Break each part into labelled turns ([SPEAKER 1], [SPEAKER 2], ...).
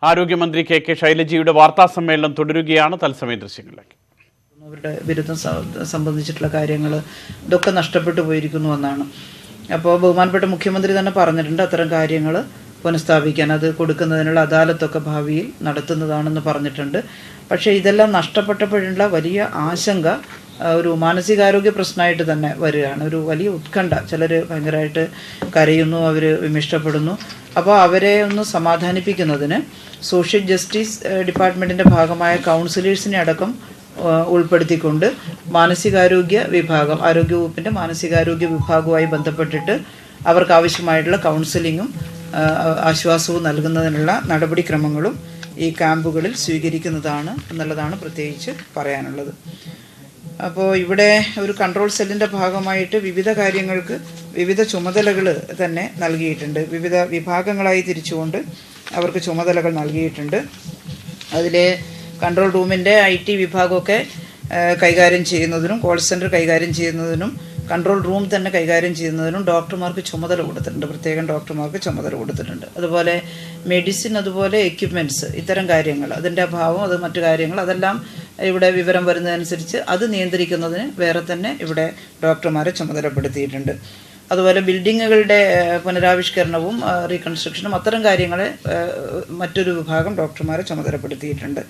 [SPEAKER 1] ആരോഗ്യമന്ത്രി കെ ശൈലജയുടെ വാർത്താ സമ്മേളനം തുടരുകയാണ്. തത്സമയ ദൃശ്യങ്ങളിലേക്ക്.
[SPEAKER 2] അവരുടെ ബിരുദം സംബന്ധിച്ചിട്ടുള്ള കാര്യങ്ങൾ ഇതൊക്കെ നഷ്ടപ്പെട്ടു പോയിരിക്കുന്നു എന്നാണ്. അപ്പോൾ ബഹുമാനപ്പെട്ട മുഖ്യമന്ത്രി തന്നെ പറഞ്ഞിട്ടുണ്ട് അത്തരം കാര്യങ്ങൾ പുനഃസ്ഥാപിക്കാൻ, അത് കൊടുക്കുന്നതിനുള്ള അദാലത്തൊക്കെ ഭാവിയിൽ നടത്തുന്നതാണെന്ന് പറഞ്ഞിട്ടുണ്ട്. പക്ഷേ ഇതെല്ലാം നഷ്ടപ്പെട്ടപ്പോഴുള്ള വലിയ ആശങ്ക ഒരു മാനസികാരോഗ്യ പ്രശ്നമായിട്ട് തന്നെ വരികയാണ്. ഒരു വലിയ ഉത്കണ്ഠ, ചിലർ ഭയങ്കരമായിട്ട് കരയുന്നു, അവർ വിമിഷ്ടപ്പെടുന്നു. അപ്പോൾ അവരെ ഒന്ന് സമാധാനിപ്പിക്കുന്നതിന് സോഷ്യൽ ജസ്റ്റിസ് ഡിപ്പാർട്ട്മെൻറ്റിൻ്റെ ഭാഗമായ കൗൺസിലേഴ്സിനെ അടക്കം ഉൾപ്പെടുത്തിക്കൊണ്ട് മാനസികാരോഗ്യ വിഭാഗം, ആരോഗ്യവകുപ്പിൻ്റെ മാനസികാരോഗ്യ വിഭാഗവുമായി ബന്ധപ്പെട്ടിട്ട് അവർക്ക് ആവശ്യമായിട്ടുള്ള കൗൺസിലിങ്ങും ആശ്വാസവും നൽകുന്നതിനുള്ള നടപടിക്രമങ്ങളും ഈ ക്യാമ്പുകളിൽ സ്വീകരിക്കുന്നതാണ് എന്നുള്ളതാണ് പ്രത്യേകിച്ച് പറയാനുള്ളത്. അപ്പോൾ ഇവിടെ ഒരു കൺട്രോൾ സെല്ലിൻ്റെ ഭാഗമായിട്ട് വിവിധ കാര്യങ്ങൾക്ക് വിവിധ ചുമതലകൾ തന്നെ നൽകിയിട്ടുണ്ട്. വിവിധ വിഭാഗങ്ങളായി തിരിച്ചുകൊണ്ട് അവർക്ക് ചുമതലകൾ നൽകിയിട്ടുണ്ട്. അതിൽ കൺട്രോൾ റൂമിൻ്റെ IT വിഭാഗമൊക്കെ കൈകാര്യം ചെയ്യുന്നതിനും കോൾ സെൻറ്റർ കൈകാര്യം ചെയ്യുന്നതിനും കൺട്രോൾ റൂം തന്നെ കൈകാര്യം ചെയ്യുന്നതിനും ഡോക്ടർമാർക്ക് ചുമതല കൊടുത്തിട്ടുണ്ട്, പ്രത്യേകം ഡോക്ടർമാർക്ക് ചുമതല കൊടുത്തിട്ടുണ്ട്. അതുപോലെ മെഡിസിൻ, അതുപോലെ എക്യുപ്മെൻറ്റ്സ്, ഇത്തരം കാര്യങ്ങൾ, അതിൻ്റെ അഭാവം, അത് മറ്റു കാര്യങ്ങൾ, അതെല്ലാം ഇവിടെ വിവരം വരുന്നതനുസരിച്ച് അത് നിയന്ത്രിക്കുന്നതിന് വേറെ തന്നെ ഇവിടെ ഡോക്ടർമാരെ ചുമതലപ്പെടുത്തിയിട്ടുണ്ട്. അതുപോലെ ബിൽഡിങ്ങുകളുടെ പുനരാവിഷ്കരണവും റീകൺസ്ട്രക്ഷനും അത്തരം കാര്യങ്ങളെ മറ്റൊരു വിഭാഗം ഡോക്ടർമാരെ ചുമതലപ്പെടുത്തിയിട്ടുണ്ട്.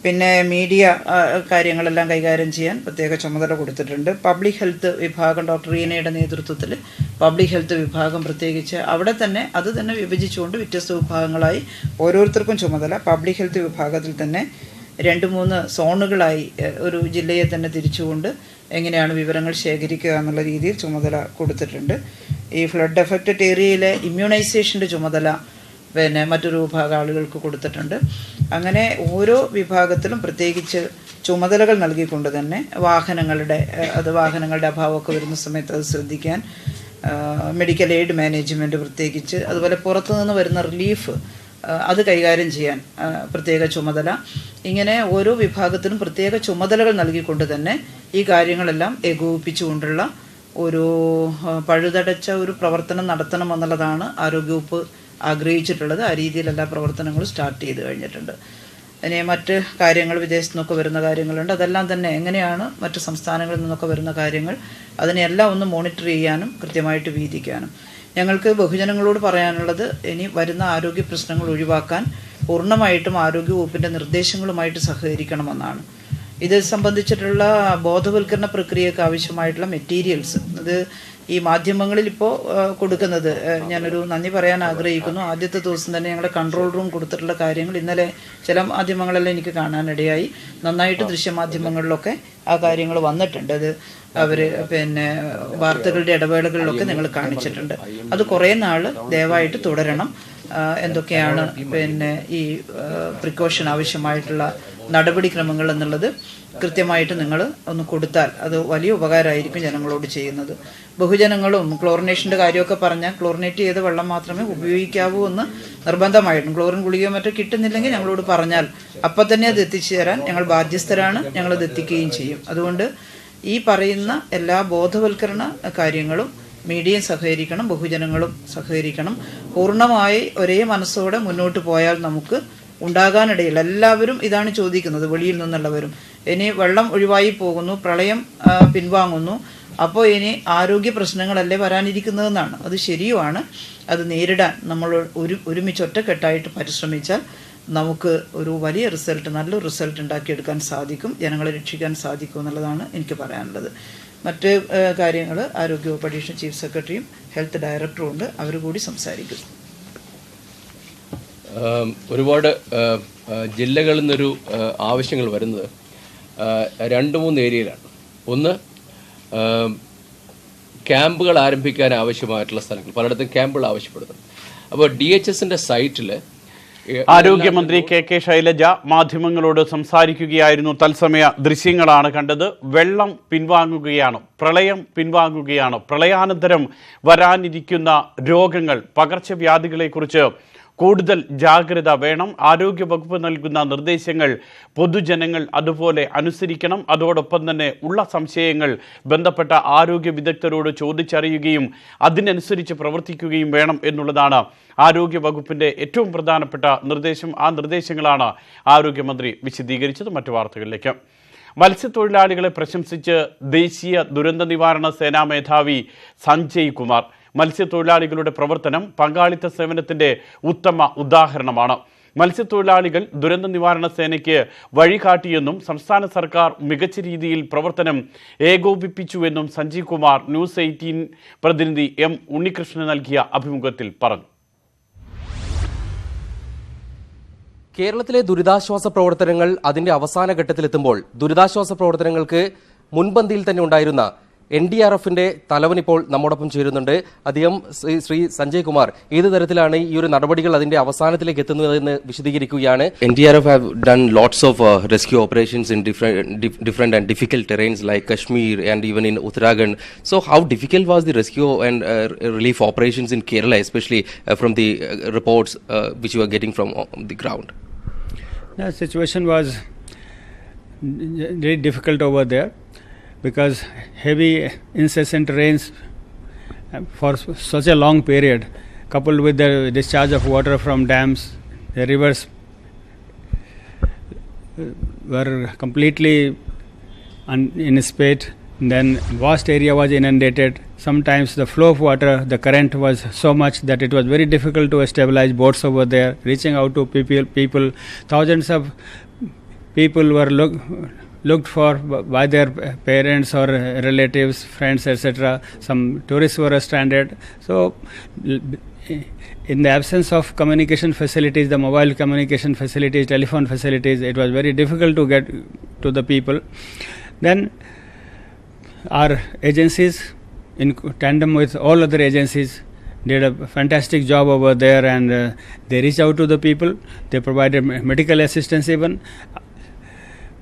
[SPEAKER 2] പിന്നെ മീഡിയ കാര്യങ്ങളെല്ലാം കൈകാര്യം ചെയ്യാൻ പ്രത്യേക ചുമതല കൊടുത്തിട്ടുണ്ട്. പബ്ലിക് ഹെൽത്ത് വിഭാഗം ഡോക്ടർ റീനയുടെ നേതൃത്വത്തിൽ പബ്ലിക് ഹെൽത്ത് വിഭാഗം പ്രത്യേകിച്ച് അവിടെ തന്നെ അത് തന്നെ വിഭജിച്ചുകൊണ്ട് വ്യത്യസ്ത വിഭാഗങ്ങളായി ഓരോരുത്തർക്കും ചുമതല. പബ്ലിക് ഹെൽത്ത് വിഭാഗത്തിൽ തന്നെ 2-3 സോണുകളായി ഒരു ജില്ലയെ തന്നെ തിരിച്ചുകൊണ്ട് എങ്ങനെയാണ് വിവരങ്ങൾ ശേഖരിക്കുക എന്നുള്ള രീതിയിൽ ചുമതല കൊടുത്തിട്ടുണ്ട്. ഈ ഫ്ലഡ് എഫക്റ്റഡ് ഏരിയയിലെ ഇമ്മ്യൂണൈസേഷൻ്റെ ചുമതല മറ്റൊരു വിഭാഗം ആളുകൾക്ക് കൊടുത്തിട്ടുണ്ട്. അങ്ങനെ ഓരോ വിഭാഗത്തിലും പ്രത്യേകിച്ച് ചുമതലകൾ നൽകിക്കൊണ്ട് തന്നെ വാഹനങ്ങളുടെ അഭാവമൊക്കെ വരുന്ന സമയത്ത് അത് ശ്രദ്ധിക്കാൻ, മെഡിക്കൽ എയ്ഡ് മാനേജ്മെൻറ്റ് പ്രത്യേകിച്ച്, അതുപോലെ പുറത്തുനിന്ന് വരുന്ന റിലീഫ് അത് കൈകാര്യം ചെയ്യാൻ പ്രത്യേക ചുമതല, ഇങ്ങനെ ഓരോ വിഭാഗത്തിനും പ്രത്യേക ചുമതലകൾ നൽകിക്കൊണ്ട് തന്നെ ഈ കാര്യങ്ങളെല്ലാം ഏകോപിപ്പിച്ചുകൊണ്ടുള്ള ഒരു പഴുതടച്ച ഒരു പ്രവർത്തനം നടത്തണമെന്നുള്ളതാണ് ആരോഗ്യവകുപ്പ് ആഗ്രഹിച്ചിട്ടുള്ളത്. ആ രീതിയിൽ എല്ലാ പ്രവർത്തനങ്ങളും സ്റ്റാർട്ട് ചെയ്ത് കഴിഞ്ഞിട്ടുണ്ട്. ഇനി മറ്റ് കാര്യങ്ങൾ, വിദേശത്തു നിന്നൊക്കെ വരുന്ന കാര്യങ്ങളുണ്ട്, അതെല്ലാം തന്നെ എങ്ങനെയാണ് മറ്റ് സംസ്ഥാനങ്ങളിൽ നിന്നൊക്കെ വരുന്ന കാര്യങ്ങൾ, അതിനെല്ലാം ഒന്ന് മോണിറ്റർ ചെയ്യാനും കൃത്യമായിട്ട് വീതിക്കാനും. ഞങ്ങൾക്ക് ബഹുജനങ്ങളോട് പറയാനുള്ളത്, ഇനി വരുന്ന ആരോഗ്യ പ്രശ്നങ്ങൾ ഒഴിവാക്കാൻ പൂർണ്ണമായിട്ടും ആരോഗ്യവകുപ്പിൻ്റെ നിർദ്ദേശങ്ങളുമായിട്ട് സഹകരിക്കണമെന്നാണ്. ഇത് സംബന്ധിച്ചിട്ടുള്ള ബോധവൽക്കരണ പ്രക്രിയയ്ക്ക് ആവശ്യമായിട്ടുള്ള മെറ്റീരിയൽസ് അത് ഈ മാധ്യമങ്ങളിൽ ഇപ്പോൾ കൊടുക്കുന്നത്, ഞാനൊരു നന്ദി പറയാൻ ആഗ്രഹിക്കുന്നു. ആദ്യത്തെ ദിവസം തന്നെ ഞങ്ങളുടെ കൺട്രോൾ റൂം കൊടുത്തിട്ടുള്ള കാര്യങ്ങൾ ഇന്നലെ ചില മാധ്യമങ്ങളെല്ലാം എനിക്ക് കാണാനിടയായി. നന്നായിട്ട് ദൃശ്യമാധ്യമങ്ങളിലൊക്കെ ആ കാര്യങ്ങൾ വന്നിട്ടുണ്ട്. അത് അവർ വാർത്തകളുടെ ഇടവേളകളിലൊക്കെ നിങ്ങൾ കാണിച്ചിട്ടുണ്ട്. അത് കുറേ നാൾ ദയവായിട്ട് തുടരണം. എന്തൊക്കെയാണ് ഈ പ്രിക്കോഷൻ ആവശ്യമായിട്ടുള്ള നടപടിക്രമങ്ങൾ എന്നുള്ളത് കൃത്യമായിട്ട് നിങ്ങൾ ഒന്ന് കൊടുത്താൽ അത് വലിയ ഉപകാരമായിരിക്കും ജനങ്ങളോട് ചെയ്യുന്നത്. ബഹുജനങ്ങളും ക്ലോറിനേഷൻ്റെ കാര്യമൊക്കെ പറഞ്ഞാൽ ക്ലോറിനേറ്റ് ചെയ്ത വെള്ളം മാത്രമേ ഉപയോഗിക്കാവൂ എന്ന് നിർബന്ധമായിട്ടും, ക്ലോറിൻ ഗുളികയോ മറ്റോ കിട്ടുന്നില്ലെങ്കിൽ ഞങ്ങളോട് പറഞ്ഞാൽ അപ്പം തന്നെ അത് എത്തിച്ചു തരാൻ ഞങ്ങൾ ബാധ്യസ്ഥരാണ്, ഞങ്ങളത് എത്തിക്കുകയും ചെയ്യും. അതുകൊണ്ട് ഈ പറയുന്ന എല്ലാ ബോധവൽക്കരണ കാര്യങ്ങളും മീഡിയയും സഹകരിക്കണം, ബഹുജനങ്ങളും സഹകരിക്കണം. പൂർണ്ണമായി ഒരേ മനസ്സോടെ മുന്നോട്ട് പോയാൽ നമുക്ക് ഉണ്ടാകാനിടയില്ല. എല്ലാവരും ഇതാണ് ചോദിക്കുന്നത്, വെളിയിൽ നിന്നുള്ളവരും. ഇനി വെള്ളം ഒഴിവായി പോകുന്നു, പ്രളയം പിൻവാങ്ങുന്നു, അപ്പോൾ ഇനി ആരോഗ്യ പ്രശ്നങ്ങളല്ലേ വരാനിരിക്കുന്നതെന്നാണ്. അത് ശരിയുമാണ്. അത് നേരിടാൻ നമ്മൾ ഒരുമിച്ച് ഒറ്റക്കെട്ടായിട്ട് പരിശ്രമിച്ചാൽ നമുക്ക് ഒരു വലിയ റിസൾട്ട്, നല്ലൊരു റിസൾട്ട് ഉണ്ടാക്കിയെടുക്കാൻ സാധിക്കും, ജനങ്ങളെ രക്ഷിക്കാൻ സാധിക്കും എന്നുള്ളതാണ് എനിക്ക് പറയാനുള്ളത്. മറ്റ് കാര്യങ്ങൾ ആരോഗ്യവകുപ്പ് അഡീഷണൽ ചീഫ് സെക്രട്ടറിയും ഹെൽത്ത് ഡയറക്ടറും ഉണ്ട്, അവർ കൂടി സംസാരിക്കും.
[SPEAKER 3] ഒരുപാട് ജില്ലകളിൽ നിന്നൊരു ആവശ്യങ്ങൾ വരുന്നത് 2-3 ഏരിയയിലാണ്. ഒന്ന്, ക്യാമ്പുകൾ ആരംഭിക്കാൻ ആവശ്യമായിട്ടുള്ള സ്ഥലങ്ങൾ, പലയിടത്തും ക്യാമ്പുകൾ ആവശ്യപ്പെടുന്നു. അപ്പോൾ DHSൻ്റെ സൈറ്റിൽ
[SPEAKER 1] ആരോഗ്യമന്ത്രി കെ ശൈലജ മാധ്യമങ്ങളോട് സംസാരിക്കുകയായിരുന്നു. തത്സമയ ദൃശ്യങ്ങളാണ് കണ്ടത്. വെള്ളം പിൻവാങ്ങുകയാണ്, പ്രളയം പിൻവാങ്ങുകയാണ്, പ്രളയാനന്തരം വരാനിരിക്കുന്ന രോഗങ്ങൾ, പകർച്ചവ്യാധികളെക്കുറിച്ച് കൂടുതൽ ജാഗ്രത വേണം. ആരോഗ്യവകുപ്പ് നൽകുന്ന നിർദ്ദേശങ്ങൾ പൊതുജനങ്ങൾ അതുപോലെ അനുസരിക്കണം. അതോടൊപ്പം തന്നെ ഉള്ള സംശയങ്ങൾ ബന്ധപ്പെട്ട ആരോഗ്യ വിദഗ്ധരോട് ചോദിച്ചറിയുകയും അതിനനുസരിച്ച് പ്രവർത്തിക്കുകയും വേണം എന്നുള്ളതാണ് ആരോഗ്യവകുപ്പിൻ്റെ ഏറ്റവും പ്രധാനപ്പെട്ട നിർദ്ദേശം. ആ നിർദ്ദേശങ്ങളാണ് ആരോഗ്യമന്ത്രി വിശദീകരിച്ചത്. മറ്റു വാർത്തകളിലേക്ക്. മത്സ്യത്തൊഴിലാളികളെ പ്രശംസിച്ച് ദേശീയ ദുരന്ത നിവാരണ സേനാ മേധാവി സഞ്ജയ് കുമാർ. മത്സ്യത്തൊഴിലാളികളുടെ പ്രവർത്തനം പങ്കാളിത്ത സേവനത്തിൻ്റെ ഉത്തമ ഉദാഹരണമാണ്. മത്സ്യത്തൊഴിലാളികൾ ദുരന്ത നിവാരണ സേനയ്ക്ക് വഴികാട്ടിയെന്നും സംസ്ഥാന സർക്കാർ മികച്ച രീതിയിൽ പ്രവർത്തനം ഏകോപിപ്പിച്ചുവെന്നും സഞ്ജയ് കുമാർ ന്യൂസ് 18 പ്രതിനിധി എം ഉണ്ണികൃഷ്ണന് നൽകിയ അഭിമുഖത്തിൽ പറഞ്ഞു.
[SPEAKER 4] കേരളത്തിലെ ദുരിതാശ്വാസ പ്രവർത്തനങ്ങൾ അതിന്റെ അവസാന ഘട്ടത്തിലെത്തുമ്പോൾ ദുരിതാശ്വാസ പ്രവർത്തനങ്ങൾക്ക് മുൻപന്തിയിൽ തന്നെ ഉണ്ടായിരുന്ന NDRFന്റെ തലവൻ ഇപ്പോൾ നമ്മോടൊപ്പം ചേരുന്നുണ്ട്. അദ്ദേഹം ശ്രീ സഞ്ജയ് കുമാർ ഏത് തരത്തിലാണ് ഈ ഒരു നടപടികൾ അതിന്റെ അവസാനത്തിലേക്ക് എത്തുന്നതെന്ന് വിശദീകരിക്കുകയാണ്.
[SPEAKER 3] NDRF have done lots of rescue operations in different and difficult terrains like Kashmir and even in Uttarakhand. So how difficult was the rescue and relief operations in Kerala, especially from the reports which you are getting from the ground?
[SPEAKER 5] The situation was very difficult over there because heavy incessant rains for such a long period, coupled with the discharge of water from dams, the rivers were completely in a spate. Then vast area was inundated. Sometimes the flow of water, the current was so much that it was very difficult to stabilize boats over there. Reaching out to people, thousands of people were looked for by their parents or relatives, friends, etc. Some tourists were stranded. So in the absence of communication facilities, the mobile communication facilities, telephone facilities, it was very difficult to get to the people. Then our agencies, in tandem with all other agencies, did a fantastic job over there, and they reached out to the people. They provided medical assistance even.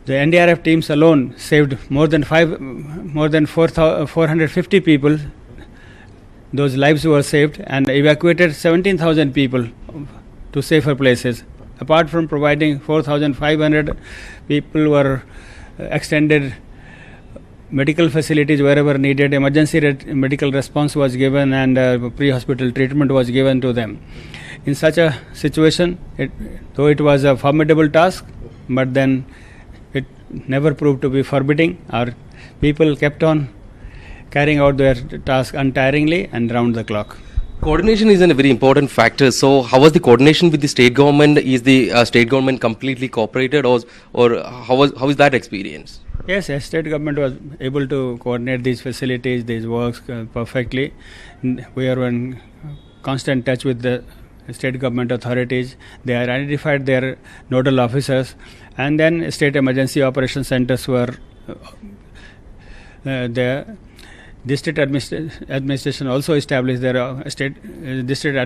[SPEAKER 5] The NDRF teams alone saved more than 450 people. Those lives were saved and evacuated 17,000 people to safer places. Apart from providing 4,500 people were extended medical facilities wherever needed. Emergency medical response was given and pre-hospital treatment was given to them. In such a situation, though it was a formidable task, but then it never proved to be forbidding. Our people kept on carrying out their task untiringly and round the clock.
[SPEAKER 3] Coordination is a very important factor. So how was the coordination with the state government? Is the state government completely cooperated, or how is that experience?
[SPEAKER 5] Yes, state government was able to coordinate these facilities, these works perfectly. We are in constant touch with the state government authorities. They had identified their nodal officers, and then state emergency operation centers were there. District administration also established their state district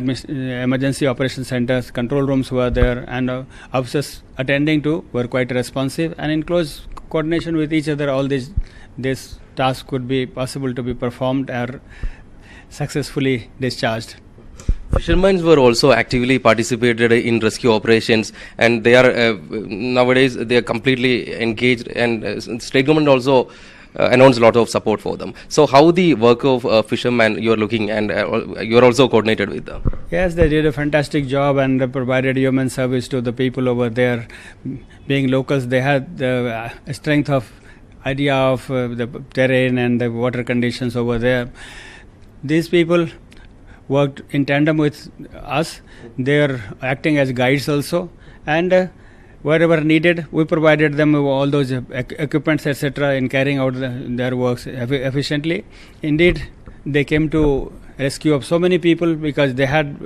[SPEAKER 5] emergency operation centers. Control rooms were there, and officers attending to were quite responsive, and in close coordination with each other, all this task could be possible to be performed or successfully discharged.
[SPEAKER 3] Fishermen were also actively participated in rescue operations, and they are nowadays they are completely engaged, and state government also announced a lot of support for them. So how the work of fishermen you are looking, and you are also coordinated with them?
[SPEAKER 5] Yes, they did a fantastic job and provided human service to the people over there. Being locals, they had the strength of idea of the terrain and the water conditions over there. These people worked in tandem with us. They are acting as guides also, and wherever needed, we provided them with all those equipments, etc., in carrying out their works efficiently. Indeed, they came to rescue of so many people because they had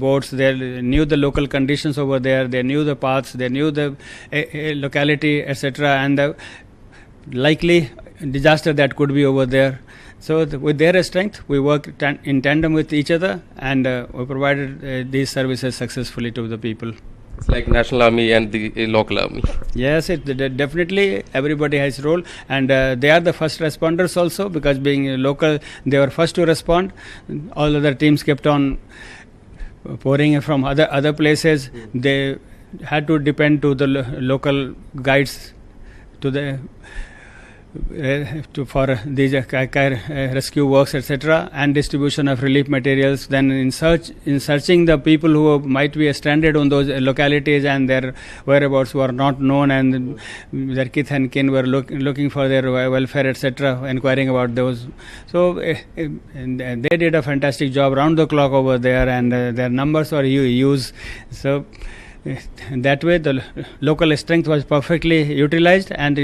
[SPEAKER 5] boats. They knew the local conditions over there. They knew the paths. They knew the locality, etc., and the likely disaster that could be over there. So with their strength, we worked in tandem with each other, and we provided these services successfully to the people.
[SPEAKER 3] It's like National Army and the local army.
[SPEAKER 5] Yes, definitely everybody has role, and they are the first responders also, because being local, they were first to respond. All other teams kept on pouring from other places. They had to depend to the local guides to the for these rescue works, etc., and distribution of relief materials. Then in searching the people who might be stranded on those localities and their whereabouts were not known, and their kith and kin were looking for their welfare, etc., inquiring about those. So and they did a fantastic job round the clock over there, and their numbers were used. So that way the local strength was perfectly utilized, and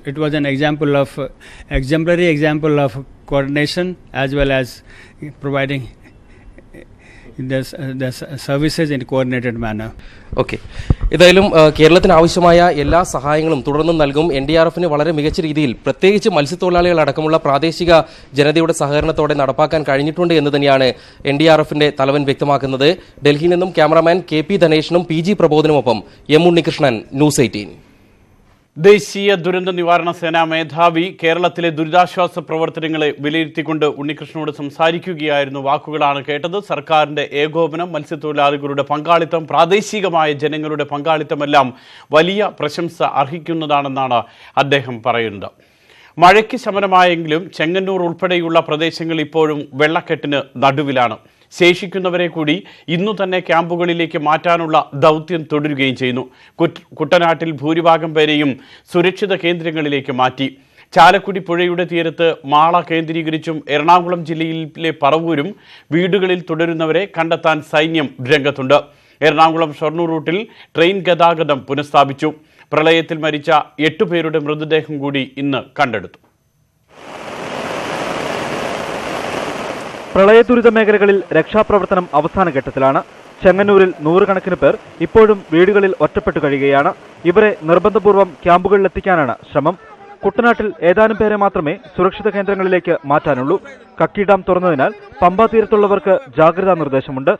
[SPEAKER 5] it was an example of exemplary example of coordination as well as providing the services in a coordinated manner.
[SPEAKER 4] Okay, ഏതായാലും കേരളത്തിന് ആവശ്യമായ എല്ലാ സഹായങ്ങളും തുടർന്നും നൽകും. NDRFന് വളരെ മികച്ച രീതിയിൽ പ്രത്യേകിച്ച് മത്സ്യത്തൊഴിലാളികൾ അടക്കമുള്ള പ്രാദേശിക ജനതയുടെ സഹകരണത്തോടെ നടപ്പാക്കാൻ കഴിഞ്ഞിട്ടുണ്ട് എന്ന് തന്നെയാണ് NDRFന്റെ തലവൻ വ്യക്തമാക്കുന്നത്. ഡൽഹിയിൽ നിന്നും cameraman KP ധനേഷിനും PG പ്രബോധനുമൊപ്പം M Unnikrishnan, news 18.
[SPEAKER 1] ദേശീയ ദുരന്ത നിവാരണ സേനാ മേധാവി കേരളത്തിലെ ദുരിതാശ്വാസ പ്രവർത്തനങ്ങളെ വിലയിരുത്തിക്കൊണ്ട് ഉണ്ണികൃഷ്ണനോട് സംസാരിക്കുകയായിരുന്നു. വാക്കുകളാണ് കേട്ടത്. സർക്കാരിന്റെ ഏകോപനം, മത്സ്യത്തൊഴിലാളികളുടെ പങ്കാളിത്തം, പ്രാദേശികമായ ജനങ്ങളുടെ പങ്കാളിത്തമെല്ലാം വലിയ പ്രശംസ അർഹിക്കുന്നതാണെന്നാണ് അദ്ദേഹം പറയുന്നത്. മഴയ്ക്ക് ശമനമായെങ്കിലും ചെങ്ങന്നൂർ ഉൾപ്പെടെയുള്ള പ്രദേശങ്ങൾ ഇപ്പോഴും വെള്ളക്കെട്ടിന് നടുവിലാണ്. ശേഷിക്കുന്നവരെ കൂടി ഇന്നു തന്നെ ക്യാമ്പുകളിലേക്ക് മാറ്റാനുള്ള ദൗത്യം തുടരുകയും ചെയ്യുന്നു. കുട്ടനാട്ടിൽ ഭൂരിഭാഗം പേരെയും സുരക്ഷിത കേന്ദ്രങ്ങളിലേക്ക് മാറ്റി. ചാലക്കുടി പുഴയുടെ തീരത്ത് മാള കേന്ദ്രീകരിച്ചും എറണാകുളം ജില്ലയിലെ പറവൂരും വീടുകളിൽ തുടരുന്നവരെ കണ്ടെത്താൻ സൈന്യം രംഗത്തുണ്ട്. എറണാകുളം ഷൊർണൂർ റൂട്ടിൽ ട്രെയിൻ ഗതാഗതം പുനഃസ്ഥാപിച്ചു. പ്രളയത്തിൽ മരിച്ച 8 പേരുടെ മൃതദേഹം കൂടി ഇന്ന് കണ്ടെടുത്തു.
[SPEAKER 6] പ്രളയദുരിത മേഖലകളിൽ രക്ഷാപ്രവർത്തനം അവസാന ഘട്ടത്തിലാണ്. ചെങ്ങന്നൂരിൽ 100 കണക്കിന് പേർ ഇപ്പോഴും വീടുകളിൽ ഒറ്റപ്പെട്ടു കഴിയുകയാണ്. ഇവരെ നിർബന്ധപൂർവ്വം ക്യാമ്പുകളിലെത്തിക്കാനാണ് ശ്രമം. കുട്ടനാട്ടിൽ ഏതാനും പേരെ മാത്രമേ സുരക്ഷിത കേന്ദ്രങ്ങളിലേക്ക് മാറ്റാനുള്ളൂ. കക്കി ഡാം തുറന്നതിനാൽ പമ്പാ തീരത്തുള്ളവർക്ക് ജാഗ്രതാ നിർദ്ദേശമുണ്ട്.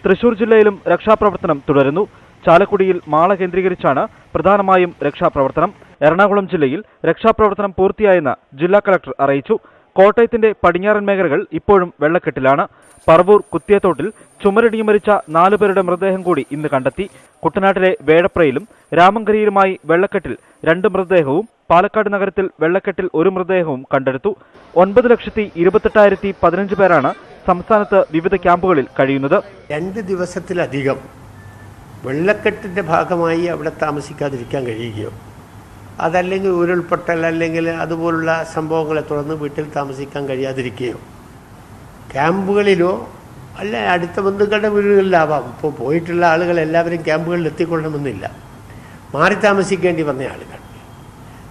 [SPEAKER 6] തൃശൂർ ജില്ലയിലും രക്ഷാപ്രവർത്തനം തുടരുന്നു. ചാലക്കുടിയിൽ മാള കേന്ദ്രീകരിച്ചാണ് പ്രധാനമായും രക്ഷാപ്രവർത്തനം. എറണാകുളം ജില്ലയിൽ രക്ഷാപ്രവർത്തനം പൂർത്തിയായെന്ന് ജില്ലാ കളക്ടർ അറിയിച്ചു. കോട്ടയത്തിന്റെ പടിഞ്ഞാറൻ മേഖലകൾ ഇപ്പോഴും വെള്ളക്കെട്ടിലാണ്. പറവൂർ കുത്തിയത്തോട്ടിൽ ചുമരിടിഞ്ഞു മരിച്ച 4 പേരുടെ മൃതദേഹം കൂടി ഇന്ന് കണ്ടെത്തി. കുട്ടനാട്ടിലെ വേഴപ്രയിലും രാമങ്കരിയിലുമായി വെള്ളക്കെട്ടിൽ 2 മൃതദേഹവും പാലക്കാട് നഗരത്തിൽ വെള്ളക്കെട്ടിൽ 1 മൃതദേഹവും കണ്ടെടുത്തു. 9,28,015 പേരാണ് സംസ്ഥാനത്ത് വിവിധ ക്യാമ്പുകളിൽ കഴിയുന്നത്.
[SPEAKER 7] 2 ദിവസത്തിലധികം വെള്ളക്കെട്ടിന്റെ ഭാഗമായി അവിടെ താമസിക്കാതിരിക്കാൻ കഴിയുകയോ, അതല്ലെങ്കിൽ ഉരുൾപൊട്ടൽ അല്ലെങ്കിൽ അതുപോലുള്ള സംഭവങ്ങളെ തുടർന്ന് വീട്ടിൽ താമസിക്കാൻ കഴിയാതിരിക്കുകയോ, ക്യാമ്പുകളിലോ അല്ല അടുത്ത ബന്ധുക്കളുടെ വീടുകളിലാവാം. ഇപ്പോൾ പോയിട്ടുള്ള ആളുകൾ എല്ലാവരും ക്യാമ്പുകളിൽ എത്തിക്കൊള്ളണമെന്നില്ല. മാറി താമസിക്കേണ്ടി വന്ന ആളുകൾ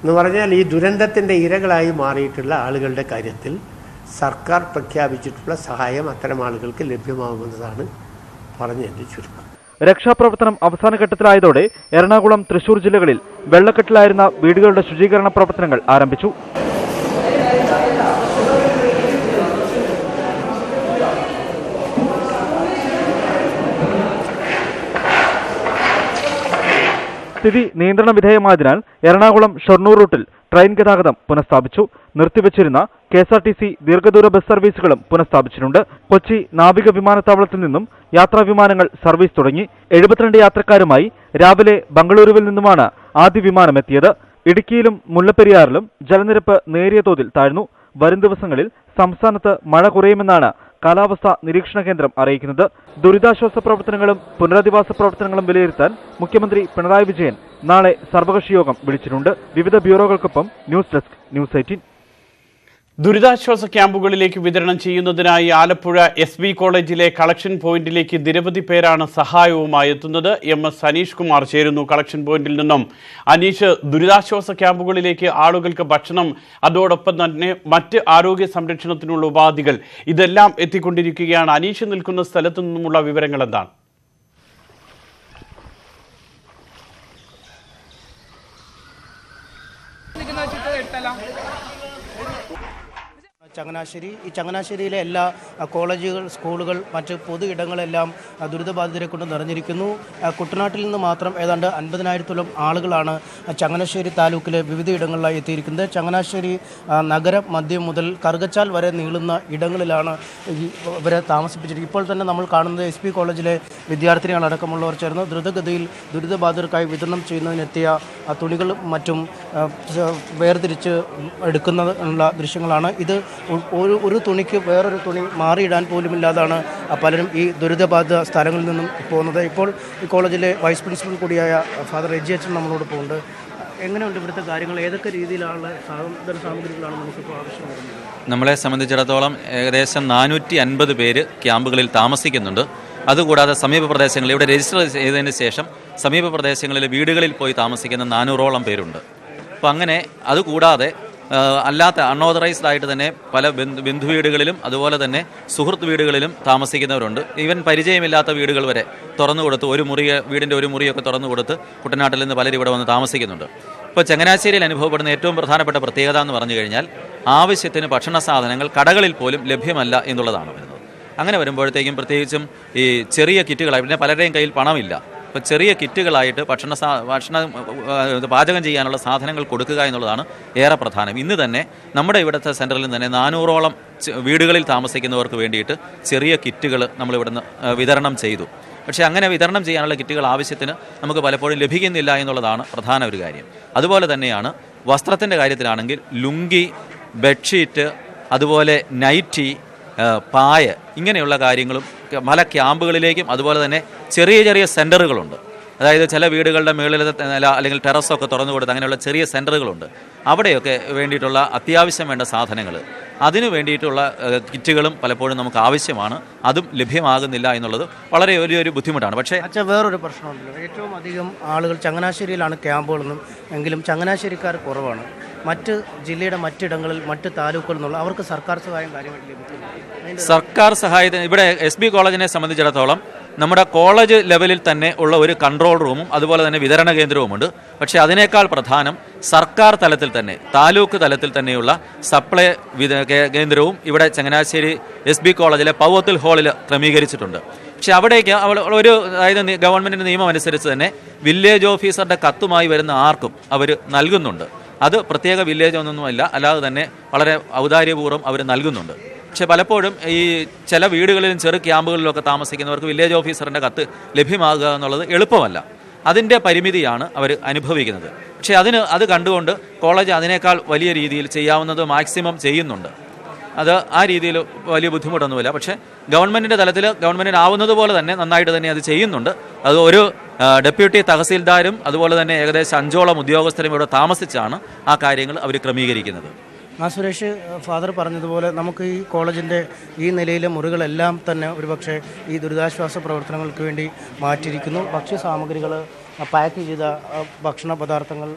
[SPEAKER 7] എന്ന് പറഞ്ഞാൽ ഈ ദുരന്തത്തിൻ്റെ ഇരകളായി മാറിയിട്ടുള്ള ആളുകളുടെ കാര്യത്തിൽ സർക്കാർ പ്രഖ്യാപിച്ചിട്ടുള്ള സഹായം അത്തരം ആളുകൾക്ക് ലഭ്യമാകുമെന്നതാണ് പറഞ്ഞതിൻ്റെ ചുരുക്കം.
[SPEAKER 6] രക്ഷാപ്രവർത്തനം അവസാന ഘട്ടത്തിലായതോടെ എറണാകുളം, തൃശൂർ ജില്ലകളിൽ വെള്ളക്കെട്ടിലായിരുന്ന വീടുകളുടെ ശുചീകരണ പ്രവർത്തനങ്ങൾ ആരംഭിച്ചു. സ്ഥിതി നിയന്ത്രണ വിധേയമായതിനാൽ എറണാകുളം ഷൊർണൂർ റൂട്ടിൽ ട്രെയിൻ ഗതാഗതം പുനഃസ്ഥാപിച്ചു. നിർത്തിവച്ചിരുന്ന KSRTC ദീർഘദൂര ബസ് സർവീസുകളും പുനഃസ്ഥാപിച്ചിട്ടുണ്ട്. കൊച്ചി നാവിക വിമാനത്താവളത്തിൽ നിന്നും യാത്രാ വിമാനങ്ങൾ സർവീസ് തുടങ്ങി. 72 യാത്രക്കാരുമായി രാവിലെ ബംഗളൂരുവിൽ നിന്നുമാണ് ആദ്യ വിമാനമെത്തിയത്. ഇടുക്കിയിലും മുല്ലപ്പെരിയാറിലും ജലനിരപ്പ് നേരിയ തോതിൽ താഴ്ന്നു. വരും ദിവസങ്ങളിൽ സംസ്ഥാനത്ത് മഴ കുറയുമെന്നാണ് കാലാവസ്ഥാ നിരീക്ഷണ കേന്ദ്രം അറിയിക്കുന്നത്. ദുരിതാശ്വാസ പ്രവർത്തനങ്ങളും പുനരധിവാസ പ്രവർത്തനങ്ങളും വിലയിരുത്താൻ മുഖ്യമന്ത്രി പിണറായി വിജയൻ നാളെ സർവകക്ഷി യോഗം വിളിച്ചിട്ടുണ്ട്. വിവിധ ബ്യൂറോകൾക്കൊപ്പം ന്യൂസ് ഡെസ്ക്, ന്യൂസ് 18.
[SPEAKER 1] ദുരിതാശ്വാസ ക്യാമ്പുകളിലേക്ക് വിതരണം ചെയ്യുന്നതിനായി ആലപ്പുഴ SB കോളേജിലെ കളക്ഷൻ പോയിന്റിലേക്ക് നിരവധി പേരാണ് സഹായവുമായി എത്തുന്നത്. MS അനീഷ് കുമാർ ചേരുന്നു കളക്ഷൻ പോയിന്റിൽ നിന്നും. അനീഷ്, ദുരിതാശ്വാസ ക്യാമ്പുകളിലേക്ക് ആളുകൾക്ക് ഭക്ഷണം, അതോടൊപ്പം തന്നെ മറ്റ് ആരോഗ്യ സംരക്ഷണത്തിനുള്ള ഉപാധികൾ, ഇതെല്ലാം എത്തിക്കൊണ്ടിരിക്കുകയാണ്. അനീഷ് നിൽക്കുന്ന സ്ഥലത്തു നിന്നുമുള്ള വിവരങ്ങൾ എന്താണ്?
[SPEAKER 8] ചങ്ങനാശ്ശേരി. ഈ ചങ്ങനാശ്ശേരിയിലെ എല്ലാ കോളേജുകൾ, സ്കൂളുകൾ, മറ്റ് പൊതു ഇടങ്ങളെല്ലാം ദുരിതബാധിതരെ കൊണ്ട് നിറഞ്ഞിരിക്കുന്നു. കുട്ടനാട്ടിൽ നിന്ന് മാത്രം ഏതാണ്ട് 50,000-ഓളം ആളുകളാണ് ചങ്ങനാശ്ശേരി താലൂക്കിലെ വിവിധ ഇടങ്ങളിലായി എത്തിയിരിക്കുന്നത്. ചങ്ങനാശ്ശേരി നഗരം മധ്യം മുതൽ കറുകച്ചാൽ വരെ നീളുന്ന ഇടങ്ങളിലാണ് ഇവരെ താമസിപ്പിച്ചിരിക്കുന്നത്. ഇപ്പോൾ തന്നെ നമ്മൾ കാണുന്നത് SP കോളേജിലെ വിദ്യാർത്ഥിനികളടക്കമുള്ളവർ ചേർന്ന് ദ്രുതഗതിയിൽ ദുരിതബാധിതർക്കായി വിതരണം ചെയ്യുന്നതിനെത്തിയ തുണികളും മറ്റും വേർതിരിച്ച് എടുക്കുന്നതിനുള്ള ദൃശ്യങ്ങളാണ്. ഇത് ഒരു തുണിക്ക് വേറൊരു തുണി മാറിയിടാൻ പോലുമില്ലാതാണ് പലരും ഈ ദുരിതബാധിത സ്ഥലങ്ങളിൽ നിന്നും പോകുന്നത്. ഇപ്പോൾ ഈ കോളേജിലെ വൈസ് പ്രിൻസിപ്പൽ കൂടിയായ ഫാദർ എജി അച്ഛൻ നമ്മളോട് പോകുന്നുണ്ട്. എങ്ങനെയുണ്ട് ഇവിടുത്തെ കാര്യങ്ങൾ? ഏതൊക്കെ രീതിയിലുള്ള സാമഗ്രികളാണ് നമുക്കിപ്പോൾ ആവശ്യം വരുന്നത്?
[SPEAKER 9] നമ്മളെ സംബന്ധിച്ചിടത്തോളം ഏകദേശം 450 പേര് ക്യാമ്പുകളിൽ താമസിക്കുന്നുണ്ട്. അതുകൂടാതെ സമീപ പ്രദേശങ്ങളിൽ ഇവിടെ രജിസ്റ്റർ ചെയ്തതിന് ശേഷം സമീപ പ്രദേശങ്ങളിലെ വീടുകളിൽ പോയി താമസിക്കുന്ന 400ഓളം പേരുണ്ട്. അപ്പോൾ അങ്ങനെ അതുകൂടാതെ അല്ലാത്ത അൺഓതറൈസ്ഡ് ആയിട്ട് തന്നെ പല ബന്ധുവീടുകളിലും അതുപോലെ തന്നെ സുഹൃത്ത് വീടുകളിലും താമസിക്കുന്നവരുണ്ട്. ഈവൻ പരിചയമില്ലാത്ത വീടുകൾ വരെ തുറന്നു കൊടുത്ത് വീടിൻ്റെ ഒരു മുറിയൊക്കെ തുറന്നു കൊടുത്ത് കുട്ടനാട്ടിൽ നിന്ന് പലരും ഇവിടെ വന്ന് താമസിക്കുന്നുണ്ട്. ഇപ്പോൾ ചങ്ങനാശ്ശേരിയിൽ അനുഭവപ്പെടുന്ന ഏറ്റവും പ്രധാനപ്പെട്ട പ്രത്യേകത എന്ന് പറഞ്ഞു കഴിഞ്ഞാൽ ആവശ്യത്തിന് ഭക്ഷണ സാധനങ്ങൾ കടകളിൽ പോലും ലഭ്യമല്ല എന്നുള്ളതാണ് വരുന്നത്. അങ്ങനെ വരുമ്പോഴത്തേക്കും പ്രത്യേകിച്ചും ഈ ചെറിയ കിറ്റുകളായി, പിന്നെ പലരുടെയും കയ്യിൽ പണമില്ല. അപ്പോൾ ചെറിയ കിറ്റുകളായിട്ട് ഭക്ഷണം പാചകം ചെയ്യാനുള്ള സാധനങ്ങൾ കൊടുക്കുക എന്നുള്ളതാണ് ഏറെ പ്രധാനം. ഇന്ന് തന്നെ നമ്മുടെ ഇവിടുത്തെ സെൻറ്ററിൽ തന്നെ 400ഓളം വീടുകളിൽ താമസിക്കുന്നവർക്ക് വേണ്ടിയിട്ട് ചെറിയ കിറ്റുകൾ നമ്മളിവിടുന്ന് വിതരണം ചെയ്തു. പക്ഷേ അങ്ങനെ വിതരണം ചെയ്യാനുള്ള കിറ്റുകൾ ആവശ്യത്തിന് നമുക്ക് പലപ്പോഴും ലഭിക്കുന്നില്ല എന്നുള്ളതാണ് പ്രധാന ഒരു കാര്യം. അതുപോലെ തന്നെയാണ് വസ്ത്രത്തിൻ്റെ കാര്യത്തിലാണെങ്കിൽ ലുങ്കി, ബെഡ്ഷീറ്റ്, അതുപോലെ നൈറ്റി, പായ, ഇങ്ങനെയുള്ള കാര്യങ്ങളും പല ക്യാമ്പുകളിലേക്കും അതുപോലെ തന്നെ ചെറിയ ചെറിയ സെൻറ്ററുകളുണ്ട്. അതായത് ചില വീടുകളുടെ മുകളിലത്തെ നില അല്ലെങ്കിൽ ടെറസൊക്കെ തുറന്നു കൊടുത്ത് അങ്ങനെയുള്ള ചെറിയ സെൻറ്ററുകളുണ്ട്. അവിടെയൊക്കെ വേണ്ടിയിട്ടുള്ള അത്യാവശ്യം വേണ്ട സാധനങ്ങൾ, അതിനു വേണ്ടിയിട്ടുള്ള കിറ്റുകളും പലപ്പോഴും നമുക്ക് ആവശ്യമാണ്. അതും ലഭ്യമാകുന്നില്ല എന്നുള്ളത് വളരെ വലിയൊരു ബുദ്ധിമുട്ടാണ്. പക്ഷേ
[SPEAKER 8] വേറൊരു പ്രശ്നമുണ്ടല്ലോ, ഏറ്റവും അധികം ആളുകൾ ചങ്ങനാശ്ശേരിയിലാണ് ക്യാമ്പുകളെന്നും എങ്കിലും ചങ്ങനാശ്ശേരിക്കാർ കുറവാണ്. മറ്റ് ജില്ലയുടെ മറ്റിടങ്ങളിൽ, മറ്റ് താലൂക്കുകളിൽ നിന്നുള്ള അവർക്ക് സർക്കാർ സഹായം കാര്യമായിട്ട് ലഭിക്കുന്നു.
[SPEAKER 9] സർക്കാർ സഹായത്തിന് ഇവിടെ SB കോളേജിനെ സംബന്ധിച്ചിടത്തോളം നമ്മുടെ കോളേജ് ലെവലിൽ തന്നെ ഉള്ള ഒരു കൺട്രോൾ റൂമും അതുപോലെ തന്നെ വിതരണ കേന്ദ്രവുമുണ്ട്. പക്ഷേ അതിനേക്കാൾ പ്രധാനം സർക്കാർ തലത്തിൽ തന്നെ, താലൂക്ക് തലത്തിൽ തന്നെയുള്ള സപ്ലൈ കേന്ദ്രവും ഇവിടെ ചങ്ങനാശ്ശേരി SB കോളേജിലെ പൗവത്തിൽ ഹാളിൽ ക്രമീകരിച്ചിട്ടുണ്ട്. പക്ഷേ അവിടേക്ക് അതായത് ഗവൺമെൻറ്റിൻ്റെ നിയമം അനുസരിച്ച് തന്നെ വില്ലേജ് ഓഫീസറുടെ കത്തുമായി വരുന്ന ആർക്കും അവർ നൽകുന്നുണ്ട്. അത് പ്രത്യേക വില്ലേജ് ഒന്നൊന്നുമല്ല, അല്ലാതെ തന്നെ വളരെ ഔദാര്യപൂർവ്വം അവർ നൽകുന്നുണ്ട്. പക്ഷെ പലപ്പോഴും ഈ ചില വീടുകളിലും ചെറു ക്യാമ്പുകളിലൊക്കെ താമസിക്കുന്നവർക്ക് വില്ലേജ് ഓഫീസറിൻ്റെ കത്ത് ലഭ്യമാകുക എന്നുള്ളത് എളുപ്പമല്ല. അതിൻ്റെ പരിമിതിയാണ് അവർ അനുഭവിക്കുന്നത്. പക്ഷേ അത് കണ്ടുകൊണ്ട് കോളേജ് അതിനേക്കാൾ വലിയ രീതിയിൽ ചെയ്യാവുന്നത് മാക്സിമം ചെയ്യുന്നുണ്ട്. അത് ആ രീതിയിൽ വലിയ ബുദ്ധിമുട്ടൊന്നുമില്ല. പക്ഷേ ഗവൺമെൻറ്റിൻ്റെ തലത്തിൽ ഗവൺമെൻറ്റിനാവുന്നത് പോലെ തന്നെ നന്നായിട്ട് തന്നെ അത് ചെയ്യുന്നുണ്ട്. അത് ഒരു ഡെപ്യൂട്ടി തഹസീൽദാരും അതുപോലെ തന്നെ ഏകദേശം 5ഓളം ഉദ്യോഗസ്ഥരും ഇവിടെ താമസിച്ചാണ് ആ കാര്യങ്ങൾ അവർ ക്രമീകരിക്കുന്നത്.
[SPEAKER 8] സുരേഷ്, ഫാദർ പറഞ്ഞതുപോലെ നമുക്ക് ഈ കോളേജിൻ്റെ ഈ നിലയിലെ മുറികളെല്ലാം തന്നെ ഒരുപക്ഷെ ഈ ദുരിതാശ്വാസ പ്രവർത്തനങ്ങൾക്ക് വേണ്ടി മാറ്റിയിരിക്കുന്നു. ഭക്ഷ്യസാമഗ്രികൾ, പാക്ക് ചെയ്ത ഭക്ഷണ പദാർത്ഥങ്ങൾ,